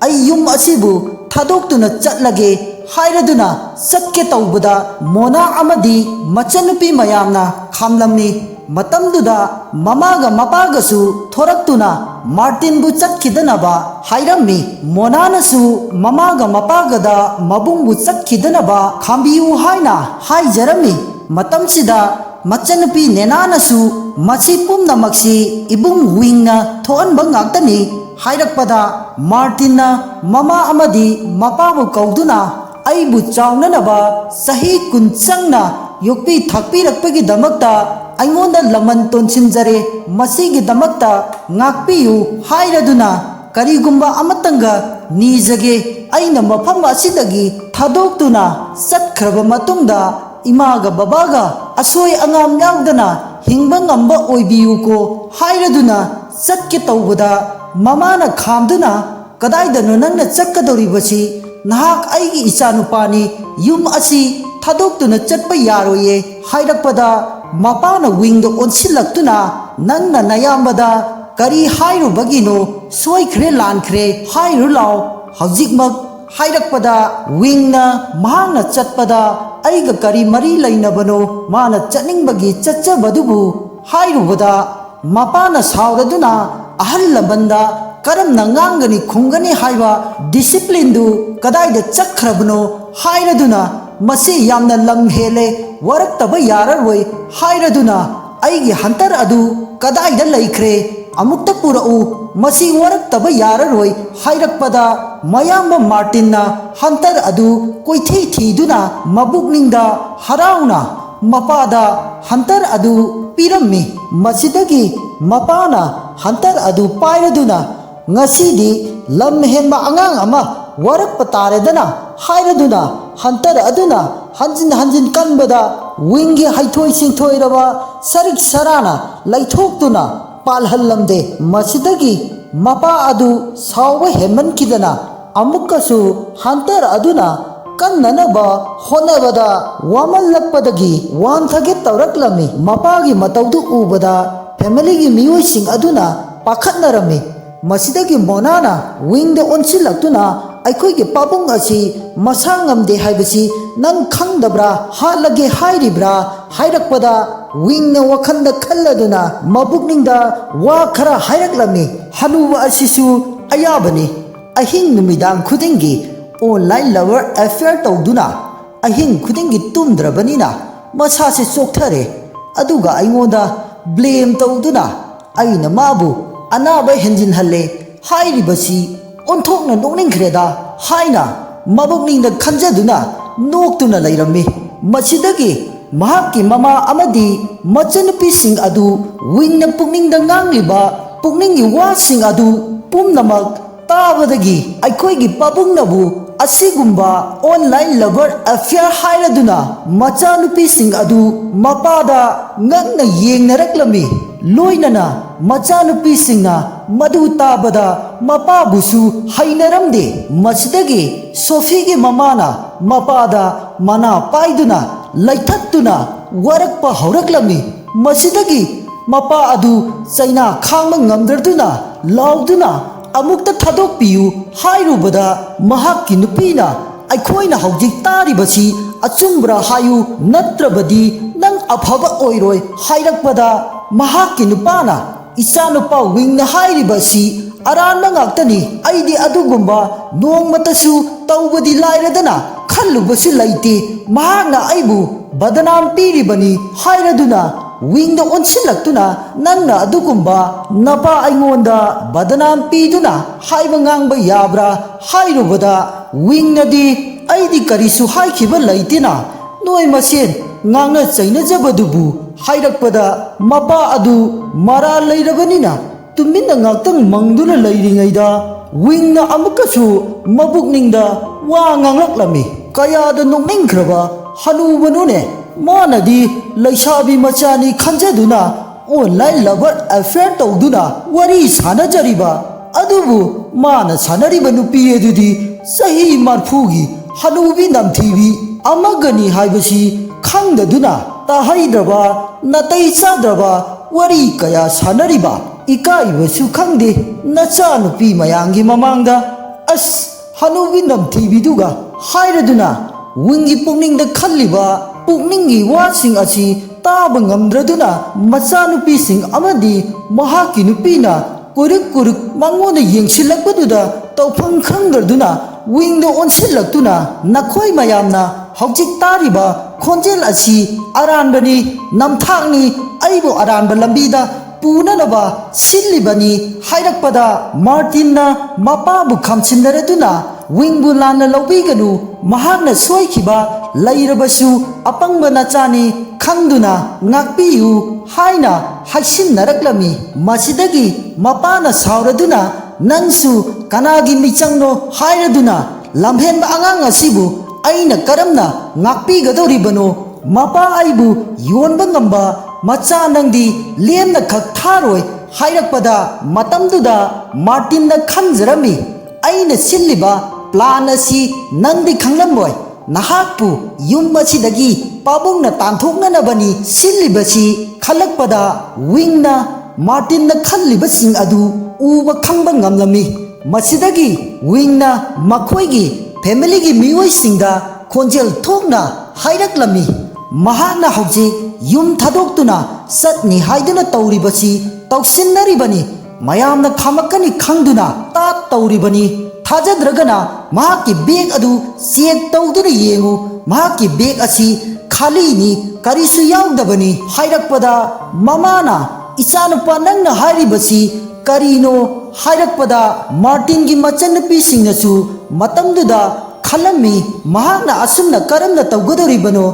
ai yum asibu thadokduna chatlage hairaduna satke tawbada mona amadi machanupi mayamna khamlamni matamduda mamaga mapaga thoraktuna martin bu chatkidanaba hairammi monanasu mamaga mapagada mabung bu chatkidanaba khambiu haina haijarami matamsida machanupi nenanasu machi pumnamaksi ibung wingna thoanba ngaktani hairakpada martinna mama amadi mapabu kauduna aibu chawnanaba sahi kunchangna yokpi thakpi rakpagi damakta aingonda laman tonsinjare masigi damakta ngakpiyu hairaduna karigumba amatanga nijage aina mafam asidagi thadokduna satkraba matungda imaga babaga asoi angam yaudana hingba ngamba oibiyu ko hairaduna satke tawbada mamana khamduna kadaidano nangna chakkadoribasi nahak aigi ichanupani yum asi thadokduna chatpa yaroye hairakpada mapana wingdo onsilaktuna nangna nayambada kari hairubagino soikhre lankhre hairu law hawjikmak hairakpada wingna mahangna chatpada aiga kari mari lainabano mana chaningbagi chachabadubu hairubada mapana sauraduna ahal labanda karamna ngangani khungani haiba discipline du kadaida chakhrabno hairaduna masi yamna lam hele waraktaba yararoi hairaduna aigi hantar adu kadaida laikre amukta purau masi waraktaba yararoi hairakpada mayamba martinna hantar adu koithei thiduna mabukningda harauna mapada hantar adu pirammi masidagi mapana hantar adu pairaduna ngasidi lam henba angang ama warakpa taredana hairaduna hantar aduna hanjin kanbada wingi haithoi singthoiraba sarik sarana laithokduna palhallamde masidagi mapa adu sawba heman amukkasu hantar aduna kannanaba honabada wamallakpadagi wanthage tawraklami mapagi matawdu ubada family gi miyoi sing aduna pakhatnarami masidagi monana wingde onsilaktuna aikhoigi pabung asi masangamde haibasi nang khangdabra halage hairibra hairakpada wingna wakhanda khalladuna mabukningda wa khara hairaklami hanuwa asisu ayabani ahing numidang khudingi online lover affair tawduna ahing khudingi tumdrabanina masase chokthare aduga aingonda blame tawduna aina mabu anaba henjin halle hairibasi onthokna nokningkreda haina mabukningda khanjaduna noktuna lairami masidagi mahakki mama amadi machanupi sing adu wingna pukningda ngangliba pukningi wasing adu pumnamak tabadagi aikhoigi pabungnabu asigumba online lover affair hairaduna machanupi sing adu mapada ngangna yengnaraklami loinana machanupi singna madu tabada mapabusu hainaramde masidagi sofigi mamana mapada mana paiduna laithattuna warakpa hauраklami masidagi mapa adu chaina khangma ngamdarduna lauduna amukta thadokpiyu hairubada mahakki nupina aikhoina haujik taribasi achumbra hayu natrabadi nang aphaba oiroi hairakpada mahakki nupana ichanupa wingna hairibasi aranma ngaktani aidi adugumba nongmatasu tawbadi lairadana ꯈꯜꯂꯨꯕꯁꯨ ꯂꯩꯇꯦ ꯃꯍꯥꯛꯅ ꯑꯩꯕꯨ ꯕꯗꯅꯥꯝ ꯄꯤꯔꯤꯕꯅꯤ ꯍꯥꯏꯔꯗꯨꯅ ꯋꯤꯡꯗ ꯑꯣꯟꯁꯤꯜꯂꯛꯇꯨꯅ ꯅꯪꯅ ꯑꯗꯨꯒꯨꯝꯕ ꯅꯄꯥ ꯑꯩꯉꯣꯟꯗ ꯕꯗꯅꯥꯝ ꯄꯤꯗꯨꯅ ꯍꯥꯏꯕ ꯉꯥꯡꯕ ꯌꯥꯕ꯭ꯔꯥ ꯍꯥꯏꯔꯨꯕꯗ ꯋꯤꯡꯅꯗꯤ ꯑꯩꯗꯤ ꯀꯔꯤꯁꯨ ꯍꯥꯏꯈꯤꯕ ꯂꯩꯇꯦꯅ ꯅꯣꯏ ꯃꯁꯦꯟ ꯉꯥꯡꯅ ꯆꯩꯅꯖꯕꯗꯨꯕꯨ ꯍꯥꯏꯔꯛꯄꯗ ꯃꯄꯥ ꯑꯗꯨ ꯃꯔꯥꯜ ꯂꯩꯔꯕꯅꯤꯅ ꯇꯨꯃꯤꯟꯅ ꯉꯥꯛꯇꯪ ꯃꯪꯗꯨꯅ ꯂꯩꯔꯤꯉꯩꯗ ꯋꯤꯡꯅ ꯑꯃꯨꯛꯀꯁꯨ ꯃꯕꯨꯛꯅꯤꯡꯗ ꯋꯥ ꯉꯥꯡꯂꯛꯂꯝꯃꯤ ꯀꯌꯥꯗ ꯅꯣꯛꯅꯤꯡꯈ꯭ꯔꯕ ꯍꯅꯨꯕꯅꯣꯅꯦ ꯃꯥꯅꯗꯤ ꯂꯩꯁꯥꯕꯤ ꯃꯆꯥꯅꯤ ꯈꯟꯖꯗꯨꯅ ꯑꯣꯟꯂꯥꯏꯟ ꯂꯚꯔ ꯑꯦꯐꯦꯌꯔ ꯇꯧꯗꯨꯅ ꯋꯥꯔꯤ ꯁꯥꯟꯅꯖꯔꯤꯕ ꯑꯗꯨꯕꯨ ꯃꯥꯅ ꯁꯥꯟꯅꯔꯤꯕ ꯅꯨꯄꯤ ꯑꯗꯨꯗꯤ ꯆꯍꯤ 40ꯒꯤ ꯍꯅꯨꯕꯤ ꯅꯝꯊꯤꯕꯤ ꯑꯃꯒꯅꯤ ꯍꯥꯏꯕꯁꯤ ꯈꯪꯗꯗꯨꯅ ꯇꯥꯍꯩꯗ꯭ꯔꯕ ꯅꯥꯇꯩ ꯆꯥꯗ꯭ꯔꯕ ꯋꯥꯔꯤ ꯀꯌꯥ ꯁꯥꯟꯅꯔꯤꯕ ꯏꯀꯥꯏꯕꯁꯨ ꯈꯪꯗꯦ ꯅꯆꯥꯅꯨꯄꯤ ꯃꯌꯥꯝꯒꯤ ꯃꯃꯥꯡꯗ ꯑꯁ ꯍꯅꯨꯕꯤ ꯅꯝꯊꯤꯕꯤꯗꯨꯒ ꯍꯥꯏꯔꯗꯨꯅ ꯋꯤꯡꯒꯤ ꯄꯨꯛꯅꯤꯡꯗ ꯈꯜꯂꯤꯕ ꯄꯨꯛꯅꯤꯡꯒꯤ ꯋꯥꯁꯤꯡ ꯑꯁꯤ ꯇꯥꯕ ꯉꯝꯗ꯭ꯔꯗꯨꯅ ꯃꯆꯥꯅꯨꯄꯤꯁꯤꯡ ꯑꯃꯗꯤ ꯃꯍꯥꯛꯀꯤ ꯅꯨꯄꯤꯅ ꯀꯨꯔꯨꯛ ꯃꯉꯣꯟꯗ ꯌꯦꯡꯁꯤꯜꯂꯛꯄꯗꯨꯗ ꯇꯧꯐꯝ ꯈꯪꯗ꯭ꯔꯗꯨꯅ ꯋꯤꯡꯗ ꯑꯣꯟꯁꯤꯜꯂꯛꯇꯨꯅ ꯅꯈꯣꯏ ꯃꯌꯥꯝꯅ ꯍꯧꯖꯤꯛ ꯇꯥꯔꯤꯕ ꯈꯣꯟꯖꯦꯜ ꯑꯁꯤ ꯑꯔꯥꯟꯕꯅꯤ ꯅꯝꯊꯥꯛꯅꯤ ꯑꯩꯕꯨ ꯑꯔꯥꯟꯕ ꯂꯝꯕꯤꯗ ꯄꯨꯅꯅꯕ ꯁꯤꯜꯂꯤꯕꯅꯤ ꯍꯥꯏꯔꯛꯄꯗ ꯃꯥꯔꯇꯤꯟꯅ ꯃꯄꯥꯕꯨ ꯈꯝꯁꯤꯟꯅꯔꯗꯨꯅ ꯋꯤꯡꯕꯨ ꯂꯥꯟꯅ ꯂꯧꯕꯤꯒꯅꯨ ꯃꯍꯥꯛꯅ ꯁꯣꯏꯈꯤꯕ ꯂꯩꯔꯕꯁꯨ ꯑꯄꯪꯕ ꯅꯆꯥꯅꯤ ꯈꯪꯗꯨꯅ ꯉꯥꯛꯄꯤꯌꯨ ꯍꯥꯏꯅ ꯍꯥꯏꯁꯤꯟꯅꯔꯛꯂꯝꯃꯤ ꯃꯁꯤꯗꯒꯤ ꯃꯄꯥꯅ ꯁꯥꯎꯔꯗꯨꯅ ꯅꯪꯁꯨ ꯀꯅꯥꯒꯤ ꯃꯤꯆꯪꯅꯣ ꯍꯥꯏꯔꯗꯨꯅ ꯂꯝꯍꯦꯟꯕ ꯑꯉꯥꯡ ꯑꯁꯤꯕꯨ ꯑꯩꯅ ꯀꯔꯝꯅ ꯉꯥꯛꯄꯤꯒꯗꯧꯔꯤꯕꯅꯣ ꯃꯄꯥ ꯑꯩꯕꯨ ꯌꯣꯟꯕ ꯉꯝꯕ ꯃꯆꯥ ꯅꯪꯗꯤ ꯂꯦꯝꯅ ꯈꯛ ꯊꯥꯔꯣꯏ ꯍꯥꯏꯔꯛꯄꯗ ꯃꯇꯝꯗꯨꯗ ꯃꯥꯔꯇꯤꯟꯅ ꯈꯟꯖꯔꯝꯃꯤ ꯑꯩꯅ ꯁꯤꯜꯂꯤꯕ ꯄ꯭ꯂꯥꯟ ꯑꯁꯤ ꯅꯪꯗꯤ ꯈꯪꯂꯝꯂꯣꯏ ꯅꯍꯥꯛꯄꯨ ꯌꯨꯝ ꯑꯁꯤꯗꯒꯤ ꯄꯥꯕꯨꯡꯅ ꯇꯥꯟꯊꯣꯛꯅꯅꯕꯅꯤ ꯁꯤꯜꯂꯤꯕꯁꯤ ꯈꯜꯂꯛꯄꯗ ꯋꯤꯡꯅ ꯃꯥꯔꯇꯤꯟꯅ ꯈꯜꯂꯤꯕꯁꯤꯡ ꯑꯗꯨ ꯎꯕ ꯈꯪꯕ ꯉꯝꯂꯝꯃꯤ ꯃꯁꯤꯗꯒꯤ ꯋꯤꯡꯅ ꯃꯈꯣꯏꯒꯤ ꯐꯦꯃꯤꯂꯤꯒꯤ ꯃꯤꯑꯣꯏꯁꯤꯡꯗ ꯈꯣꯟꯖꯦꯜ ꯊꯣꯛꯅ ꯍꯥꯏꯔꯛꯂꯝꯃꯤ ꯃꯍꯥꯛꯅ ꯍꯧꯖꯤꯛ ꯌꯨꯝ ꯊꯥꯗꯣꯛꯇꯨꯅ ꯆꯠꯅꯤ ꯍꯥꯏꯗꯨꯅ ꯇꯧꯔꯤꯕꯁꯤ ꯇꯧꯁꯤꯟꯅꯔꯤꯕꯅꯤ ꯃꯌꯥꯝꯅ ꯈꯥꯝꯃꯛꯀꯅꯤ ꯈꯪꯗꯨꯅ ꯇꯥꯠ ꯇꯧꯔꯤꯕꯅꯤ ꯊꯥꯖꯗ꯭ꯔꯒꯅ ꯃꯍꯥꯛꯀꯤ ꯕꯦꯒ ꯑꯗꯨ ꯆꯦꯛ ꯇꯧꯗꯨꯅ ꯌꯦꯡꯉꯨ ꯃꯍꯥꯛꯀꯤ ꯕꯦꯒ ꯑꯁꯤ ꯈꯥꯂꯤꯅꯤ ꯀꯔꯤꯁꯨ ꯌꯥꯎꯗꯕꯅꯤ ꯍꯥꯏꯔꯛꯄꯗ ꯃꯃꯥꯅ ꯏꯆꯥꯅꯨꯄꯥ ꯅꯪꯅ ꯍꯥꯏꯔꯤꯕꯁꯤ ꯀꯔꯤꯅꯣ ꯍꯥꯏꯔꯛꯄꯗ ꯃꯥꯔꯇꯤꯟꯒꯤ ꯃꯆꯟꯅꯨꯄꯤꯁꯤꯡꯅꯁꯨ ꯃꯇꯝꯗꯨꯗ ꯈꯜꯂꯝꯃꯤ ꯃꯍꯥꯛꯅ ꯑꯁꯨꯝꯅ ꯀꯔꯝꯅ ꯇꯧꯒꯗꯧꯔꯤꯕꯅꯣ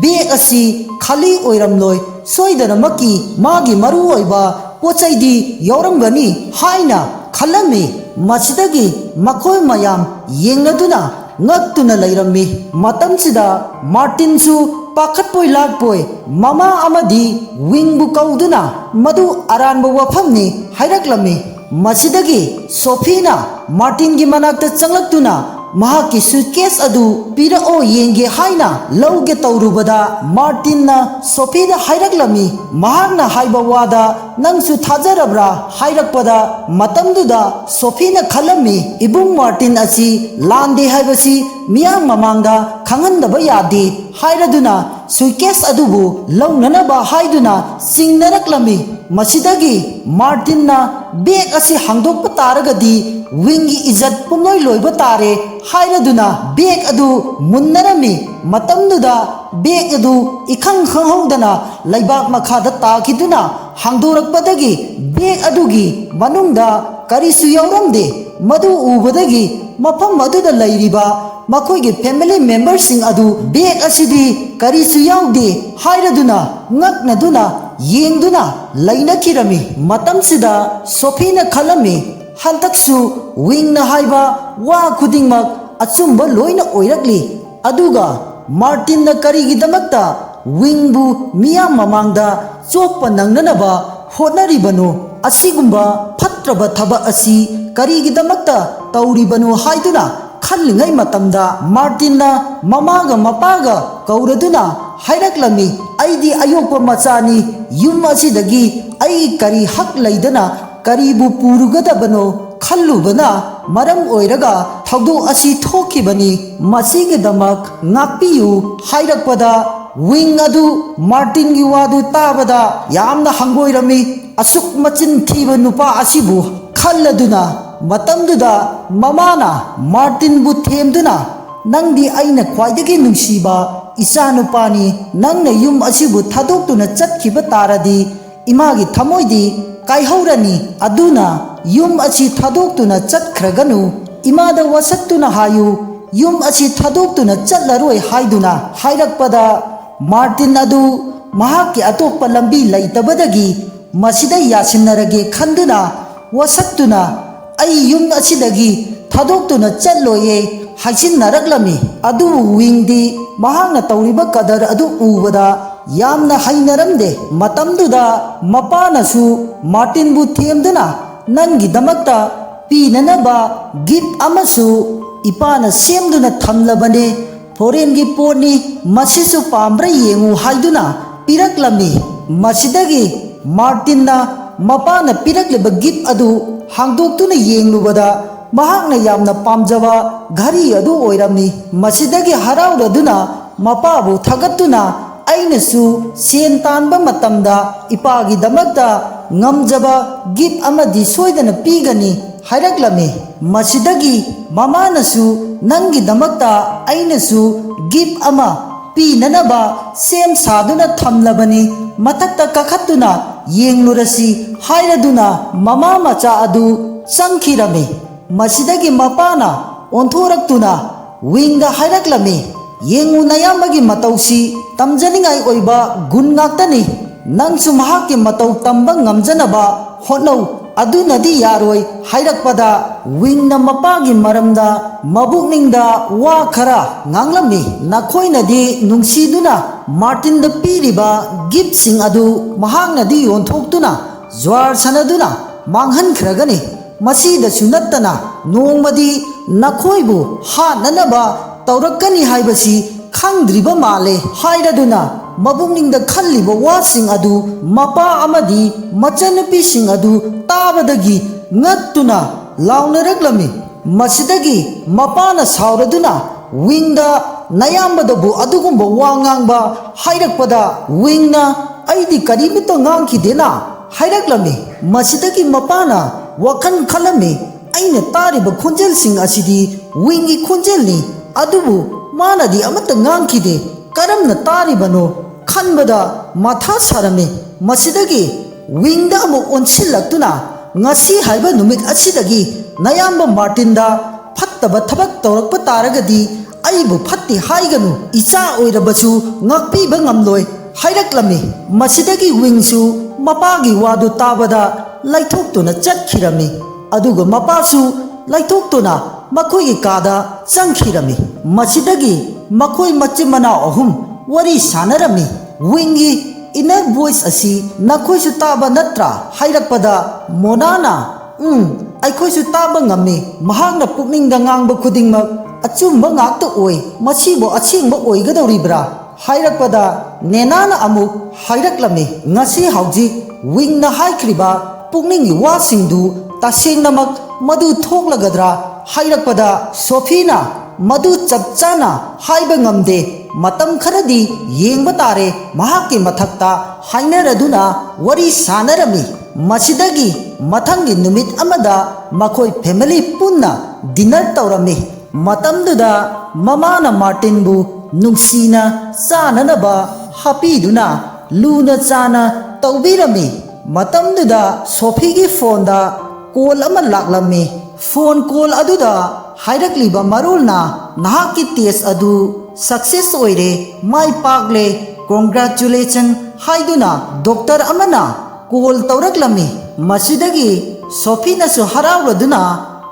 ꯕꯦꯒ ꯑꯁꯤ ꯈꯥꯂꯤ ꯑꯣꯏꯔꯝꯂꯣꯏ ꯁꯣꯏꯗꯅꯃꯛꯀꯤ ꯃꯥꯒꯤ ꯃꯔꯨꯑꯣꯏꯕ ꯄꯣꯠꯆꯩꯗꯤ ꯌꯥꯎꯔꯝꯒꯅꯤ ꯍꯥꯏꯅ ꯈꯜꯂꯝꯃꯤ ꯃꯁꯤꯗꯒꯤ ꯃꯈꯣꯏ ꯃꯌꯥꯝ ꯌꯦꯡꯅꯗꯨꯅ ꯉꯛꯇꯨꯅ ꯂꯩꯔꯝꯃꯤ ꯃꯇꯝꯁꯤꯗ ꯃꯥꯔꯇꯤꯟꯁꯨ ꯄꯥꯈꯠꯄꯣꯏ ꯂꯥꯛꯄꯣꯏ ꯃꯃꯥ ꯑꯃꯗꯤ ꯋꯤꯡꯕꯨ ꯀꯧꯗꯨꯅ ꯃꯗꯨ ꯑꯔꯥꯟꯕ ꯋꯥꯐꯝꯅꯤ ꯍꯥꯏꯔꯛꯂꯝꯃꯤ ꯃꯁꯤꯗꯒꯤ ꯁꯣꯐꯤꯅ ꯃꯥꯔꯇꯤꯟꯒꯤ ꯃꯅꯥꯛꯇ ꯆꯪꯂꯛꯇꯨꯅ ꯃꯍꯥꯛꯀꯤ ꯁꯨꯠꯀꯦꯁ ꯑꯗꯨ ꯄꯤꯔꯛꯑꯣ ꯌꯦꯡꯒꯦ ꯍꯥꯏꯅ ꯂꯧꯒꯦ ꯇꯧꯔꯨꯕꯗ ꯃꯥꯔꯇꯤꯟꯅ ꯁꯣꯐꯤꯗ ꯍꯥꯏꯔꯛꯂꯝꯃꯤ ꯃꯍꯥꯛꯅ ꯍꯥꯏꯕ ꯋꯥꯗ ꯅꯪꯁꯨ ꯊꯥꯖꯔꯕ꯭ꯔꯥ ꯍꯥꯏꯔꯛꯄꯗ ꯃꯇꯝꯗꯨꯗ ꯁꯣꯐꯤꯅ ꯈꯜꯂꯝꯃꯤ ꯏꯕꯨꯡ ꯃꯥꯔꯇꯤꯟ ꯑꯁꯤ ꯂꯥꯟꯗꯦ ꯍꯥꯏꯕꯁꯤ ꯃꯤꯌꯥꯝ ꯃꯃꯥꯡꯗ ꯈꯪꯍꯟꯗꯕ ꯌꯥꯗꯦ ꯍꯥꯏꯔꯗꯨꯅ ꯁꯨꯠꯀꯦꯁ ꯑꯗꯨꯕꯨ ꯂꯧꯅꯅꯕ ꯍꯥꯏꯗꯨꯅ ꯆꯤꯡꯅꯔꯛꯂꯝꯃꯤ ꯃꯁꯤꯗꯒꯤ ꯃꯥꯔꯇꯤꯟꯅ ꯕꯦꯒ ꯑꯁꯤ ꯍꯥꯡꯗꯣꯛꯄ ꯇꯥꯔꯒꯗꯤ ꯋꯤꯡꯒꯤ ꯏꯖꯠ ꯄꯨꯝꯂꯣꯏ ꯂꯣꯏꯕ ꯇꯥꯔꯦ ꯍꯥꯏꯔꯗꯨꯅ ꯕꯦꯒ ꯑꯗꯨ ꯃꯨꯟꯅꯔꯝꯃꯤ ꯃꯇꯝꯗꯨꯗ ꯕꯦꯒ ꯑꯗꯨ ꯏꯈꯪ ꯈꯪꯍꯧꯗꯅ ꯂꯩꯕꯥꯛ ꯃꯈꯥꯗ ꯇꯥꯈꯤꯗꯨꯅ ꯍꯥꯡꯗꯣꯔꯛꯄꯗꯒꯤ ꯕꯦꯒ ꯑꯗꯨꯒꯤ ꯃꯅꯨꯡꯗ ꯀꯔꯤꯁꯨ ꯌꯥꯎꯔꯝꯗꯦ ꯃꯗꯨ ꯎꯕꯗꯒꯤ ꯃꯐꯝ ꯑꯗꯨꯗ ꯂꯩꯔꯤꯕ ꯃꯈꯣꯏꯒꯤ ꯐꯦꯃꯤꯂꯤ ꯃꯦꯝꯕꯔꯁꯤꯡ ꯑꯗꯨ ꯕꯦꯒ ꯑꯁꯤꯗꯤ ꯀꯔꯤꯁꯨ ꯌꯥꯎꯗꯦ ꯍꯥꯏꯔꯗꯨꯅ ꯉꯛꯅꯗꯨꯅ ꯌꯦꯡꯗꯨꯅ ꯂꯩꯅꯈꯤꯔꯝꯃꯤ ꯃꯇꯝꯁꯤꯗ ꯁꯣꯐꯤꯅ ꯈꯜꯂꯝꯃꯤ ꯍꯟꯗꯛꯁꯨ ꯋꯤꯡꯅ ꯍꯥꯏꯕ ꯋꯥ ꯈꯨꯗꯤꯡꯃꯛ ꯑꯆꯨꯝꯕ ꯂꯣꯏꯅ ꯑꯣꯏꯔꯛꯂꯤ ꯑꯗꯨꯒ ꯃꯥꯔꯇꯤꯟꯅ ꯀꯔꯤꯒꯤꯗꯃꯛꯇ ꯋꯤꯡꯕꯨ ꯃꯤꯌꯥꯝ ꯃꯃꯥꯡꯗ ꯆꯣꯞꯄ ꯅꯪꯅꯅꯕ ꯍꯣꯠꯅꯔꯤꯕꯅꯣ ꯑꯁꯤꯒꯨꯝꯕ ꯐꯠꯇ꯭ꯔꯕ ꯊꯕꯛ ꯑꯁꯤ ꯀꯔꯤꯒꯤꯗꯃꯛꯇ ꯇꯧꯔꯤꯕꯅꯣ ꯍꯥꯏꯗꯨꯅ ꯈꯜꯂꯤꯉꯩ ꯃꯇꯝꯗ ꯃꯥꯔꯇꯤꯟꯅ ꯃꯃꯥꯒ ꯃꯄꯥꯒ ꯀꯧꯔꯗꯨꯅ ꯍꯥꯏꯔꯛꯂꯝꯃꯤ ꯑꯩꯗꯤ ꯑꯌꯣꯛꯄ ꯃꯆꯥꯅꯤ ꯌꯨꯝ ꯑꯁꯤꯗꯒꯤ ꯑꯩ ꯀꯔꯤ ꯍꯛ ꯂꯩꯗꯅ ꯀꯔꯤꯕꯨ ꯄꯨꯔꯨꯒꯗꯕꯅꯣ ꯈꯜꯂꯨꯕꯅ ꯃꯔꯝ ꯑꯣꯏꯔꯒ ꯊꯧꯗꯣꯛ ꯑꯁꯤ ꯊꯣꯛꯈꯤꯕꯅꯤ ꯃꯁꯤꯒꯤꯗꯃꯛ ꯉꯥꯛꯄꯤꯌꯨ ꯍꯥꯏꯔꯛꯄꯗ ꯋꯤꯡ ꯑꯗꯨ ꯃꯥꯔꯇꯤꯟꯒꯤ ꯋꯥꯗꯨ ꯇꯥꯕꯗ ꯌꯥꯝꯅ ꯍꯪꯒꯣꯏꯔꯝꯃꯤ ꯑꯁꯨꯛ ꯃꯆꯤꯟ ꯊꯤꯕ ꯅꯨꯄꯥ ꯑꯁꯤꯕꯨ ꯈꯜꯂꯗꯨꯅ ꯃꯇꯝꯗꯨꯗ ꯃꯃꯥꯅ ꯃꯥꯔꯇꯤꯟꯕꯨ ꯊꯦꯝꯗꯨꯅ ꯅꯪꯗꯤ ꯑꯩꯅ ꯈ꯭ꯋꯥꯏꯗꯒꯤ ꯅꯨꯡꯁꯤꯕ ꯏꯆꯥꯅꯨꯄꯥꯅꯤ ꯅꯪꯅ ꯌꯨꯝ ꯑꯁꯤꯕꯨ ꯊꯥꯗꯣꯛꯇꯨꯅ ꯆꯠꯈꯤꯕ ꯇꯥꯔꯗꯤ ꯏꯃꯥꯒꯤ ꯊꯃꯣꯏꯗꯤ ꯀꯥꯏꯍꯧꯔꯅꯤ ꯑꯗꯨꯅ ꯌꯨꯝ ꯑꯁꯤ ꯊꯥꯗꯣꯛꯇꯨꯅ ꯆꯠꯈ꯭ꯔꯒꯅꯨ ꯏꯃꯥꯗ ꯋꯥꯁꯛꯇꯨꯅ ꯍꯥꯏꯌꯨ ꯌꯨꯝ ꯑꯁꯤ ꯊꯥꯗꯣꯛꯇꯨꯅ ꯆꯠꯂꯔꯣꯏ ꯍꯥꯏꯗꯨꯅ ꯍꯥꯏꯔꯛꯄꯗ ꯃꯥꯔꯇꯤꯟ ꯑꯗꯨ ꯃꯍꯥꯛꯀꯤ ꯑꯇꯣꯞꯄ ꯂꯝꯕꯤ ꯂꯩꯇꯕꯗꯒꯤ ꯃꯁꯤꯗ ꯌꯥꯁꯤꯟꯅꯔꯒꯦ ꯈꯟꯗꯨꯅ ꯋꯥꯁꯛꯇꯨꯅ ꯑꯩ ꯌꯨꯝ ꯑꯁꯤꯗꯒꯤ ꯊꯥꯗꯣꯛꯇꯨꯅ ꯆꯠꯂꯣꯏꯌꯦ ꯍꯥꯏꯖꯤꯟꯅꯔꯛꯂꯝꯃꯤ ꯑꯗꯨꯕꯨ ꯋꯤꯡꯗꯤ ꯃꯍꯥꯛꯅ ꯇꯧꯔꯤꯕ ꯀꯗꯔ ꯑꯗꯨ ꯎꯕꯗ ꯌꯥꯝꯅ ꯍꯩꯅꯔꯝꯗꯦ ꯃꯇꯝꯗꯨꯗ ꯃꯄꯥꯅꯁꯨ ꯃꯥꯔꯇꯤꯟꯕꯨ ꯊꯦꯝꯗꯨꯅ ꯅꯪꯒꯤꯗꯃꯛꯇ ꯄꯤꯅꯅꯕ ꯒꯤꯐ ꯑꯃꯁꯨ ꯏꯄꯥꯅ ꯁꯦꯝꯗꯨꯅ ꯊꯝꯂꯕꯅꯦ ꯐꯣꯔꯦꯟꯒꯤ ꯄꯣꯠꯅꯤ ꯃꯁꯤꯁꯨ ꯄꯥꯝꯕ꯭ꯔꯥ ꯌꯦꯡꯉꯨ ꯍꯥꯏꯗꯨꯅ ꯄꯤꯔꯛꯂꯝꯃꯤ ꯃꯁꯤꯗꯒꯤ ꯃꯥꯔꯇꯤꯟꯅ ꯃꯄꯥꯅ ꯄꯤꯔꯛꯂꯤꯕ ꯒꯤꯐ ꯑꯗꯨ ꯍꯥꯡꯗꯣꯛꯇꯨꯅ ꯌꯦꯡꯂꯨꯕꯗ ꯃꯍꯥꯛꯅ ꯌꯥꯝꯅ ꯄꯥꯝꯖꯕ ꯘꯔꯤ ꯑꯗꯨ ꯑꯣꯏꯔꯝꯃꯤ ꯃꯁꯤꯗꯒꯤ ꯍꯔꯥꯎꯔꯗꯨꯅ ꯃꯄꯥꯕꯨ ꯊꯥꯒꯠꯇꯨꯅ ꯑꯩꯅꯁꯨ ꯁꯦꯟ ꯇꯥꯟꯕ ꯃꯇꯝꯗ ꯏꯄꯥꯒꯤꯗꯃꯛꯇ ꯉꯝꯖꯕ ꯒꯤꯐ ꯑꯃꯗꯤ ꯁꯣꯏꯗꯅ ꯄꯤꯒꯅꯤ ꯍꯥꯏꯔꯛꯂꯝꯃꯤ ꯃꯁꯤꯗꯒꯤ ꯃꯃꯥꯅꯁꯨ ꯅꯪꯒꯤꯗꯃꯛꯇ ꯑꯩꯅꯁꯨ ꯒꯤꯐ ꯑꯃ ꯄꯤꯅꯅꯕ ꯁꯦꯝ ꯁꯥꯗꯨꯅ ꯊꯝꯂꯕꯅꯤ ꯃꯊꯛꯇ ꯀꯥꯈꯠꯇꯨꯅ ꯌꯦꯡꯂꯨꯔꯁꯤ ꯍꯥꯏꯔꯗꯨꯅ ꯃꯃꯥ ꯃꯆꯥ ꯑꯗꯨ ꯆꯪꯈꯤꯔꯝꯃꯤ ꯃꯁꯤꯗꯒꯤ ꯃꯄꯥꯅ ꯑꯣꯟꯊꯣꯔꯛꯇꯨꯅ ꯋꯤꯡꯗ ꯍꯥꯏꯔꯛꯂꯝꯃꯤ ꯌꯦꯡꯉꯨ ꯅꯌꯥꯝꯕꯒꯤ ꯃꯇꯧꯁꯤ ꯇꯝꯖꯅꯤꯡꯉꯥꯏ ꯑꯣꯏꯕ ꯒꯨꯟ ꯉꯥꯛꯇꯅꯤ ꯅꯪꯁꯨ ꯃꯍꯥꯛꯀꯤ ꯃꯇꯧ ꯇꯝꯕ ꯉꯝꯖꯅꯕ ꯍꯣꯠꯅꯧ ꯑꯗꯨꯅꯗꯤ ꯌꯥꯔꯣꯏ ꯍꯥꯏꯔꯛꯄꯗ ꯋꯤꯡꯅ ꯃꯄꯥꯒꯤ ꯃꯔꯝꯗ ꯃꯕꯨꯛꯅꯤꯡꯗ ꯋꯥ ꯈꯔ ꯉꯥꯡꯂꯝꯃꯤ ꯅꯈꯣꯏꯅꯗꯤ ꯅꯨꯡꯁꯤꯗꯨꯅ ꯃꯥꯔꯇꯤꯟꯗ ꯄꯤꯔꯤꯕ ꯒꯤꯐꯁꯤꯡ ꯑꯗꯨ ꯃꯍꯥꯛꯅꯗꯤ ꯌꯣꯟꯊꯣꯛꯇꯨꯅ ꯖ꯭ꯋꯥꯔ ꯁꯥꯟꯅꯗꯨꯅ ꯃꯥꯡꯍꯟꯈ꯭ꯔꯒꯅꯤ ꯃꯁꯤꯗꯁꯨ ꯅꯠꯇꯅ ꯅꯣꯡꯃꯗꯤ ꯅꯈꯣꯏꯕꯨ ꯍꯥꯠꯅꯅꯕ ꯇꯧꯔꯛꯀꯅꯤ ꯍꯥꯏꯕꯁꯤ ꯈꯪꯗ꯭रिꯕ ꯃꯥꯜꯂꯦ ꯍꯥꯏꯔꯗꯨꯅ ꯃꯕꯨꯛꯅꯤꯡꯗ ꯈꯜꯂꯤꯕ ꯋꯥꯁꯤꯡ ꯑꯗꯨ ꯃꯄꯥ ꯑꯃꯗꯤ ꯃꯆꯟꯅꯨꯄꯤꯁꯤꯡ ꯑꯗꯨ ꯇꯥꯕꯗꯒꯤ ꯉꯛꯇꯨꯅ ꯂꯥꯎꯅꯔꯛꯂꯝꯃꯤ ꯃꯁꯤꯗꯒꯤ ꯃꯄꯥꯅ ꯁꯥꯎꯔꯗꯨꯅ ꯋꯤꯡꯗ ꯅꯌꯥꯝꯕꯗꯕꯨ ꯑꯗꯨꯒꯨꯝꯕ ꯋꯥ ꯉꯥꯡꯕ ꯍꯥꯏꯔꯛꯄꯗ ꯋꯤꯡꯅ ꯑꯩꯗꯤ ꯀꯔꯤꯃꯠꯇ ꯉꯥꯡꯈꯤꯗꯦꯅ ꯍꯥꯏꯔꯛꯂꯝꯃꯤ ꯃꯁꯤꯗꯒꯤ ꯃꯄꯥꯅ ꯋꯥꯈꯜ ꯈꯜꯂꯝꯃꯤ ꯑꯩꯅ ꯇꯥꯔꯤꯕ ꯈꯣꯟꯖꯦꯜꯁꯤꯡ ꯑꯁꯤꯗꯤ ꯋꯤꯡꯒꯤ ꯈꯣꯟꯖꯦꯜꯅꯤ ꯑꯗꯨꯕꯨ ꯃꯥꯅꯗꯤ ꯑꯃꯠꯇ ꯉꯥꯡꯈꯤꯗꯦ ꯀꯔꯝꯅ ꯇꯥꯔꯤꯕꯅꯣ ꯈꯟꯕꯗ ꯃꯊꯥ ꯁꯥꯔꯝꯃꯤ ꯃꯁꯤꯗꯒꯤ ꯋꯤꯡꯗ ꯑꯃꯨꯛ ꯑꯣꯟꯁꯤꯜꯂꯛꯇꯨꯅ ꯉꯁꯤ ꯍꯥꯏꯕ ꯅꯨꯃꯤꯠ ꯑꯁꯤꯗꯒꯤ ꯅꯌꯥꯝꯕ ꯃꯥꯔꯇꯤꯟꯗ ꯐꯠꯇꯕ ꯊꯕꯛ ꯇꯧꯔꯛꯄ ꯇꯥꯔꯒꯗꯤ ꯑꯩꯕꯨ ꯐꯠꯇꯦ ꯍꯥꯏꯒꯅꯨ ꯏꯆꯥ ꯑꯣꯏꯔꯕꯁꯨ ꯉꯥꯛꯄꯤꯕ ꯉꯝꯂꯣꯏ ꯍꯥꯏꯔꯛꯂꯝꯃꯤ ꯃꯁꯤꯗꯒꯤ ꯋꯤꯡꯁꯨ ꯃꯄꯥꯒꯤ ꯋꯥꯗꯨ తాꯕꯗ ꯂꯩꯊꯣꯛꯇꯨꯅ ꯆꯠꯈꯤꯔꯝꯃꯤ ꯑꯗꯨꯒ ꯃꯄꯥꯁꯨ ꯂꯩꯊꯣꯛꯇꯨꯅ ꯃꯈꯣꯏꯒꯤ ꯀꯥꯗ ꯆꯪꯈꯤꯔꯝꯃꯤ ꯃꯁꯤꯗꯒꯤ ꯃꯈꯣꯏ ꯃꯆꯤꯟ ꯃꯅꯥꯎ ꯑꯍꯨꯝ ꯋꯥꯔꯤ ꯁꯥꯟꯅꯔꯝꯃꯤ ꯋꯤꯡꯒꯤ ꯏꯟꯅꯔ ꯚꯣꯏꯁ ꯑꯁꯤ ꯅꯈꯣꯏꯁꯨ ꯇꯥꯕ ꯅꯠꯇ꯭ꯔꯥ ꯍꯥꯏꯔꯛꯄꯗ ꯃꯣꯅꯥꯅ ꯑꯩꯈꯣꯏꯁꯨ ꯇꯥꯕ ꯉꯝꯃꯤ ꯃꯍꯥꯛꯅ ꯄꯨꯛꯅꯤꯡꯗ ꯉꯥꯡꯕ ꯈꯨꯗꯤꯡꯃꯛ ꯑꯆꯨꯝꯕ ꯉꯥꯛꯇ ꯑꯣꯏ ꯃꯁꯤꯕꯨ ꯑꯁꯦꯡꯕ ꯑꯣꯏꯒꯗꯧꯔꯤꯕ꯭ꯔꯥ ꯍꯥꯏꯔꯛꯄꯗ ꯅꯦꯅꯥꯅ ꯑꯃꯨꯛ ꯍꯥꯏꯔꯛꯂꯝꯃꯤ ꯉꯁꯤ ꯍꯧꯖꯤꯛ ꯋꯤꯡꯅ ꯍꯥꯏꯈ꯭ꯔꯤꯕ ꯄꯨꯛꯅꯤꯡꯒꯤ ꯋꯥꯁꯤꯡꯗꯨ ꯇꯁꯦꯡꯅꯃꯛ ꯃꯗꯨ ꯊꯣꯛꯂꯒꯗ꯭ꯔꯥ ꯍꯥꯏꯔꯛꯄꯗ ꯁꯣꯐꯤꯅ ꯃꯗꯨ ꯆꯞ ꯆꯥꯅ ꯍꯥꯏꯕ ꯉꯝꯗꯦ ꯃꯇꯝ ꯈꯔꯗꯤ ꯌꯦꯡꯕ ꯇꯥꯔꯦ ꯃꯍꯥꯛꯀꯤ ꯃꯊꯛꯇ ꯍꯥꯏꯅꯔꯗꯨꯅ ꯋꯥꯔꯤ ꯁꯥꯟꯅꯔꯝꯃꯤ ꯃꯁꯤꯗꯒꯤ ꯃꯊꯪꯒꯤ ꯅꯨꯃꯤꯠ ꯑꯃꯗ ꯃꯈꯣꯏ ꯐꯦꯃꯤꯂꯤ ꯄꯨꯟꯅ ꯗꯤꯅꯔ ꯇꯧꯔꯝꯃꯤ ꯃꯇꯝꯗꯨꯗ ꯃꯃꯥꯅ ꯃꯥꯔꯇꯤꯟꯕꯨ ꯅꯨꯡꯁꯤꯅ ꯆꯥꯅꯅꯕ ꯍꯥꯞꯄꯤꯗꯨꯅ ꯂꯨꯅ ꯆꯥꯅ ꯇꯧꯕꯤꯔꯝꯃꯤ ꯃꯇꯝꯗꯨꯗ ꯁꯣꯐꯤꯒꯤ ꯐꯣꯟꯗ ꯀꯣꯜ ꯑꯃ ꯂꯥꯛꯂꯝꯃꯤ ꯐꯣꯟ ꯀꯣꯜ ꯑꯗꯨꯗ ꯍꯥꯏꯔꯛꯂꯤꯕ ꯃꯔꯣꯜꯅ ꯅꯍꯥꯛꯀꯤ ꯇꯦꯁ ꯑꯗꯨ ꯁꯛꯁꯦꯁ ꯑꯣꯏꯔꯦ ꯃꯥꯏ ꯄꯥꯛꯂꯦ ꯀꯣꯡꯒ꯭ꯔꯦꯆꯨꯂꯦꯁꯟ ꯍꯥꯏꯗꯨꯅ ꯗꯣꯛꯇꯔ ꯑꯃꯅ ꯀꯣꯜ ꯇꯧꯔꯛꯂꯝꯃꯤ ꯃꯁꯤꯗꯒꯤ ꯁꯣꯐꯤꯅꯁꯨ ꯍꯔꯥꯎꯔꯗꯨꯅ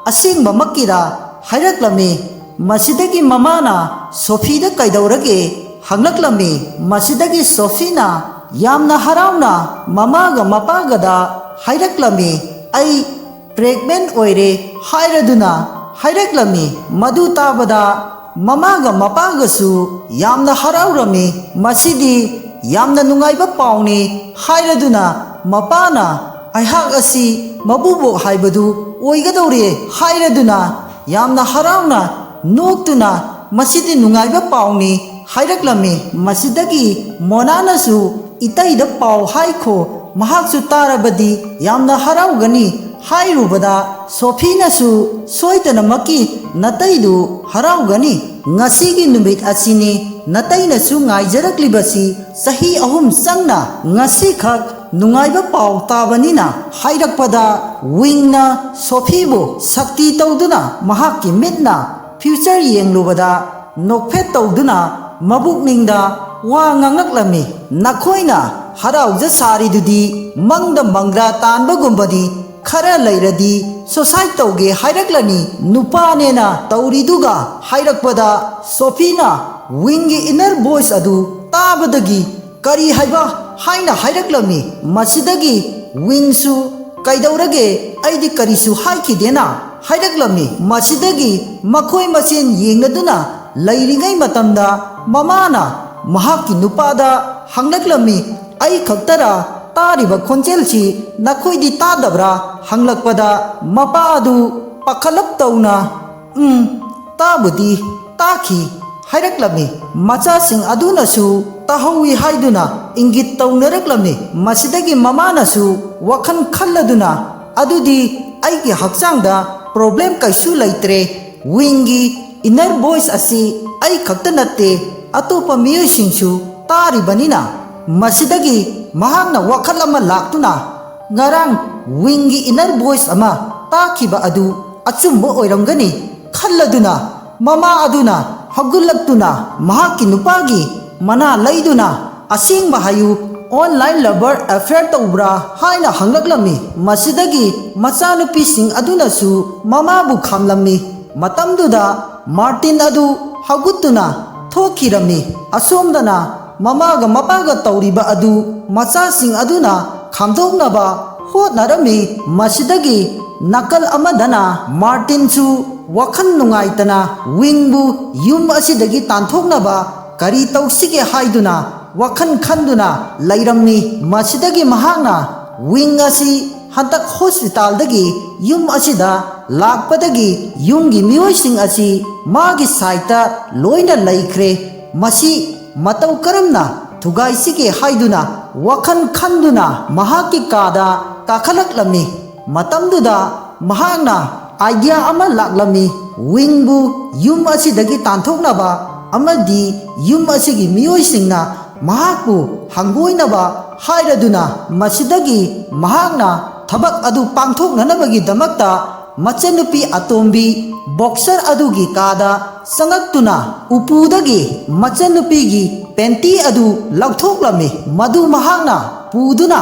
ꯑꯁꯦꯡꯕꯃꯛꯀꯤꯔꯥ ꯍꯥꯏꯔꯛꯂꯝꯃꯤ ꯃꯁꯤꯗꯒꯤ ꯃꯃꯥꯅ ꯁꯣꯐꯤꯗ ꯀꯩꯗꯧꯔꯒꯦ ꯍꯪꯂꯛꯂꯝꯃꯤ ꯃꯁꯤꯗꯒꯤ ꯁꯣꯐꯤꯅ ꯌꯥꯝꯅ ꯍꯔꯥꯎꯅ ꯃꯃꯥꯒ ꯃꯄꯥꯒꯗ ꯍꯥꯏꯔꯛꯂꯝꯃꯤ ꯑꯩ ꯄ꯭ꯔꯦꯒꯅꯦꯟ ꯑꯣꯏꯔꯦ ꯍꯥꯏꯔꯗꯨꯅ ꯍꯥꯏꯔꯛꯂꯝꯃꯤ ꯃꯗꯨ ꯇꯥꯕꯗ ꯃꯃꯥꯒ ꯃꯄꯥꯒꯁꯨ ꯌꯥꯝꯅ ꯍꯔꯥꯎꯔꯝꯃꯤ ꯃꯁꯤꯗꯤ ꯌꯥꯝꯅ ꯅꯨꯡꯉꯥꯏꯕ ꯄꯥꯎꯅꯤ ꯍꯥꯏꯔꯗꯨꯅ ꯃꯄꯥꯅ ꯑꯩꯍꯥꯛ ꯑꯁꯤ ꯃꯕꯨꯕꯣꯛ ꯍꯥꯏꯕꯗꯨ ꯑꯣꯏꯒꯗꯧꯔꯦ ꯍꯥꯏꯔꯗꯨꯅ ꯌꯥꯝꯅ ꯍꯔꯥꯎꯅ ꯅꯣꯛꯇꯨꯅ ꯃꯁꯤꯗꯤ ꯅꯨꯡꯉꯥꯏꯕ ꯄꯥꯎꯅꯤ ꯍꯥꯏꯔꯛꯂꯝꯃꯤ ꯃꯁꯤꯗꯒꯤ ꯃꯣꯅꯥꯅꯁꯨ ꯏꯇꯩꯗ ꯄꯥꯎ ꯍꯥꯏꯈꯣ ꯃꯍꯥꯛꯁꯨ ꯇꯥꯔꯕꯗꯤ ꯌꯥꯝꯅ ꯍꯔꯥꯎꯒꯅꯤ ꯍꯥꯏꯔꯨꯕꯗ ꯁꯣꯐꯤꯅꯁꯨ ꯁꯣꯏꯗꯅꯃꯛꯀꯤ ꯅꯇꯩꯗꯨ ꯍꯔꯥꯎꯒꯅꯤ ꯉꯁꯤꯒꯤ ꯅꯨꯃꯤꯠ ꯑꯁꯤꯅꯤ ꯅꯇꯩꯅꯁꯨ ꯉꯥꯏꯖꯔꯛꯂꯤꯕꯁꯤ ꯆꯍꯤ 3 ꯆꯪꯅ ꯉꯁꯤꯈꯛ ꯅꯨꯡꯉꯥꯏꯕ ꯄꯥꯎ ꯇꯥꯕꯅꯤꯅ ꯍꯥꯏꯔꯛꯄꯗ ꯋꯤꯡꯅ ꯁꯣꯐꯤꯕꯨ ꯁꯛꯇꯤ ꯇꯧꯗꯨꯅ ꯃꯍꯥꯛꯀꯤ ꯃꯤꯠꯅ ꯐ꯭ꯌꯨꯆꯔ ꯌꯦꯡꯂꯨꯕꯗ ꯅꯣꯛꯐꯦꯠ ꯇꯧꯗꯨꯅ ꯃꯕꯨꯛꯅꯤꯡꯗ ꯋꯥ ꯉꯥꯡꯂꯛꯂꯝꯃꯤ ꯅꯈꯣꯏꯅ ꯍꯔꯥꯎꯖ ꯁꯥꯔꯤꯗꯨꯗꯤ ꯃꯪꯗ ꯃꯪꯒ꯭ꯔꯥ ꯇꯥꯟꯕꯒꯨꯝꯕꯗꯤ खरा लैरदी सुसाइड तौगे हाइरक्लनी नुपानेना तौरीदुगा हाइरक्पदा सोफीना विंगी इनर वॉइस अदु ताबदगी करी हाइबा हाइना हाइरक्लमी मसिदगी विंगसु कैदौरगे ऐदि करिसु हाइखिदेना हाइरक्लमी मसिदगी मखोय मसिन येंगनदुना लैरिङै मतमदा ममाना महाकी नुपादा हंगलक्लमी ऐ खक्तरा तारिबा खोंजेलसी नखोइदि तादब्रा हंगलक्पदा मपा अदु पखलप तौना ताबुदी ताखी हाइरक्लमी मचासिंग अदुनसु ताहौई हाइदुना इंगित तौनरक्लमी मसिदगी ममानसु वखन खल्लदुना अदुदी ऐगी हक्चांगदा प्रॉब्लम कैसु लैत्रे विंगी इनर वॉइस असि ऐ खक्ता नत्ते अतोपा मियोइसिंगसु तारिबनिना मसिदगी महांगना वखल अमा लाक्तुना ngarang wingi inner voice ama takiba adu achumbo oiramgani khalladuna mama aduna hagulaktuna mahaki nupagi mana laiduna asing bahayu online lover affair tawbra haina hanglaklami masidagi machanupi sing aduna su mama bu khamlami matamduda martin adu hagutuna thokirami asomdana mama ga mapa ga tawriba adu macha sing aduna खामदोंगनाबा होतनारमी मसिदगी नकल अमदना मार्टिनसु वखन नुंगाइतना विंगबु yum असिदगी तांथोंगनाबा करी तौसिगे हाइदुना वखन खंदुना लैरमनी मसिदगी महांगना wing असि हंतक hospital दगी yum असिदा लाकपदगी युमगी मियोइसिंग असि मागी साइटा लोइना लैख्रे मसि मतौ करमना थुगाइसिगे हाइदुना वखन खंदुना महाकी कादा काखलक्लमी मतमदुदा महांगना idea अमा लाक्लमी विंगबु yum असिदगी तांथोकनाबा अमदी yum असिगी मियोइसिंगना महाकु हंगोइनाबा हाइरदुना मसिदगी महांगना थबक अदु पांथोकननबगी दमक्ता मचनुपी अतोंबी boxer अदुगी कादा संगक्तुना उपुदगी मचनुपीगी पेंटी अदु लौथोकलमी मधु महांगना पुदुना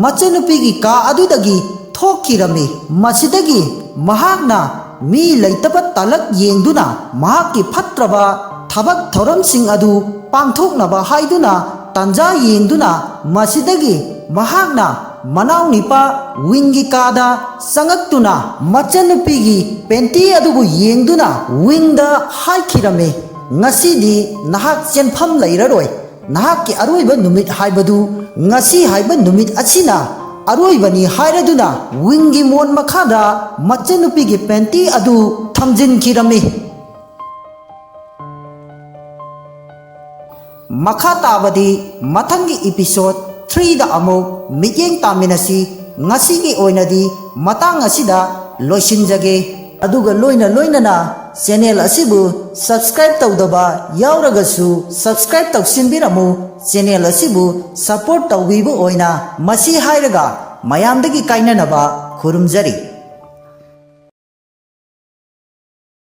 मचनुपीगी का अदुदगी थोकिरमी मसिदगी महांगना मी लैतब तलक येंगदुना महाकी फत्रबा थबक थौरमसिंग अदु पांथोकनबा हाइदुना तंजा येंगदुना मसिदगी महांगना मनाव निपा विंगी कादा संगक्तुना मचनुपीगी पेंटी अदुबु येंगदुना विंगदा हाइखिरमे ngasi nahak chenpham leiraroi nahak ki aroiba numit haibadu ngasi haiba numit achina aroiba ni hairaduna wingi mon makhada machanupi gi penti adu thamjin kirami makha tabadi mathangi episode 3 da amok miyeng taminasi ngasi gi oinadi matang asida loisinjage aduga loina na channel asibu subscribe tawdaba yauragasu subscribe tawsinbiramu channel asibu support tawbibu oina masi hairaga mayamdagi kainanaba khurumjari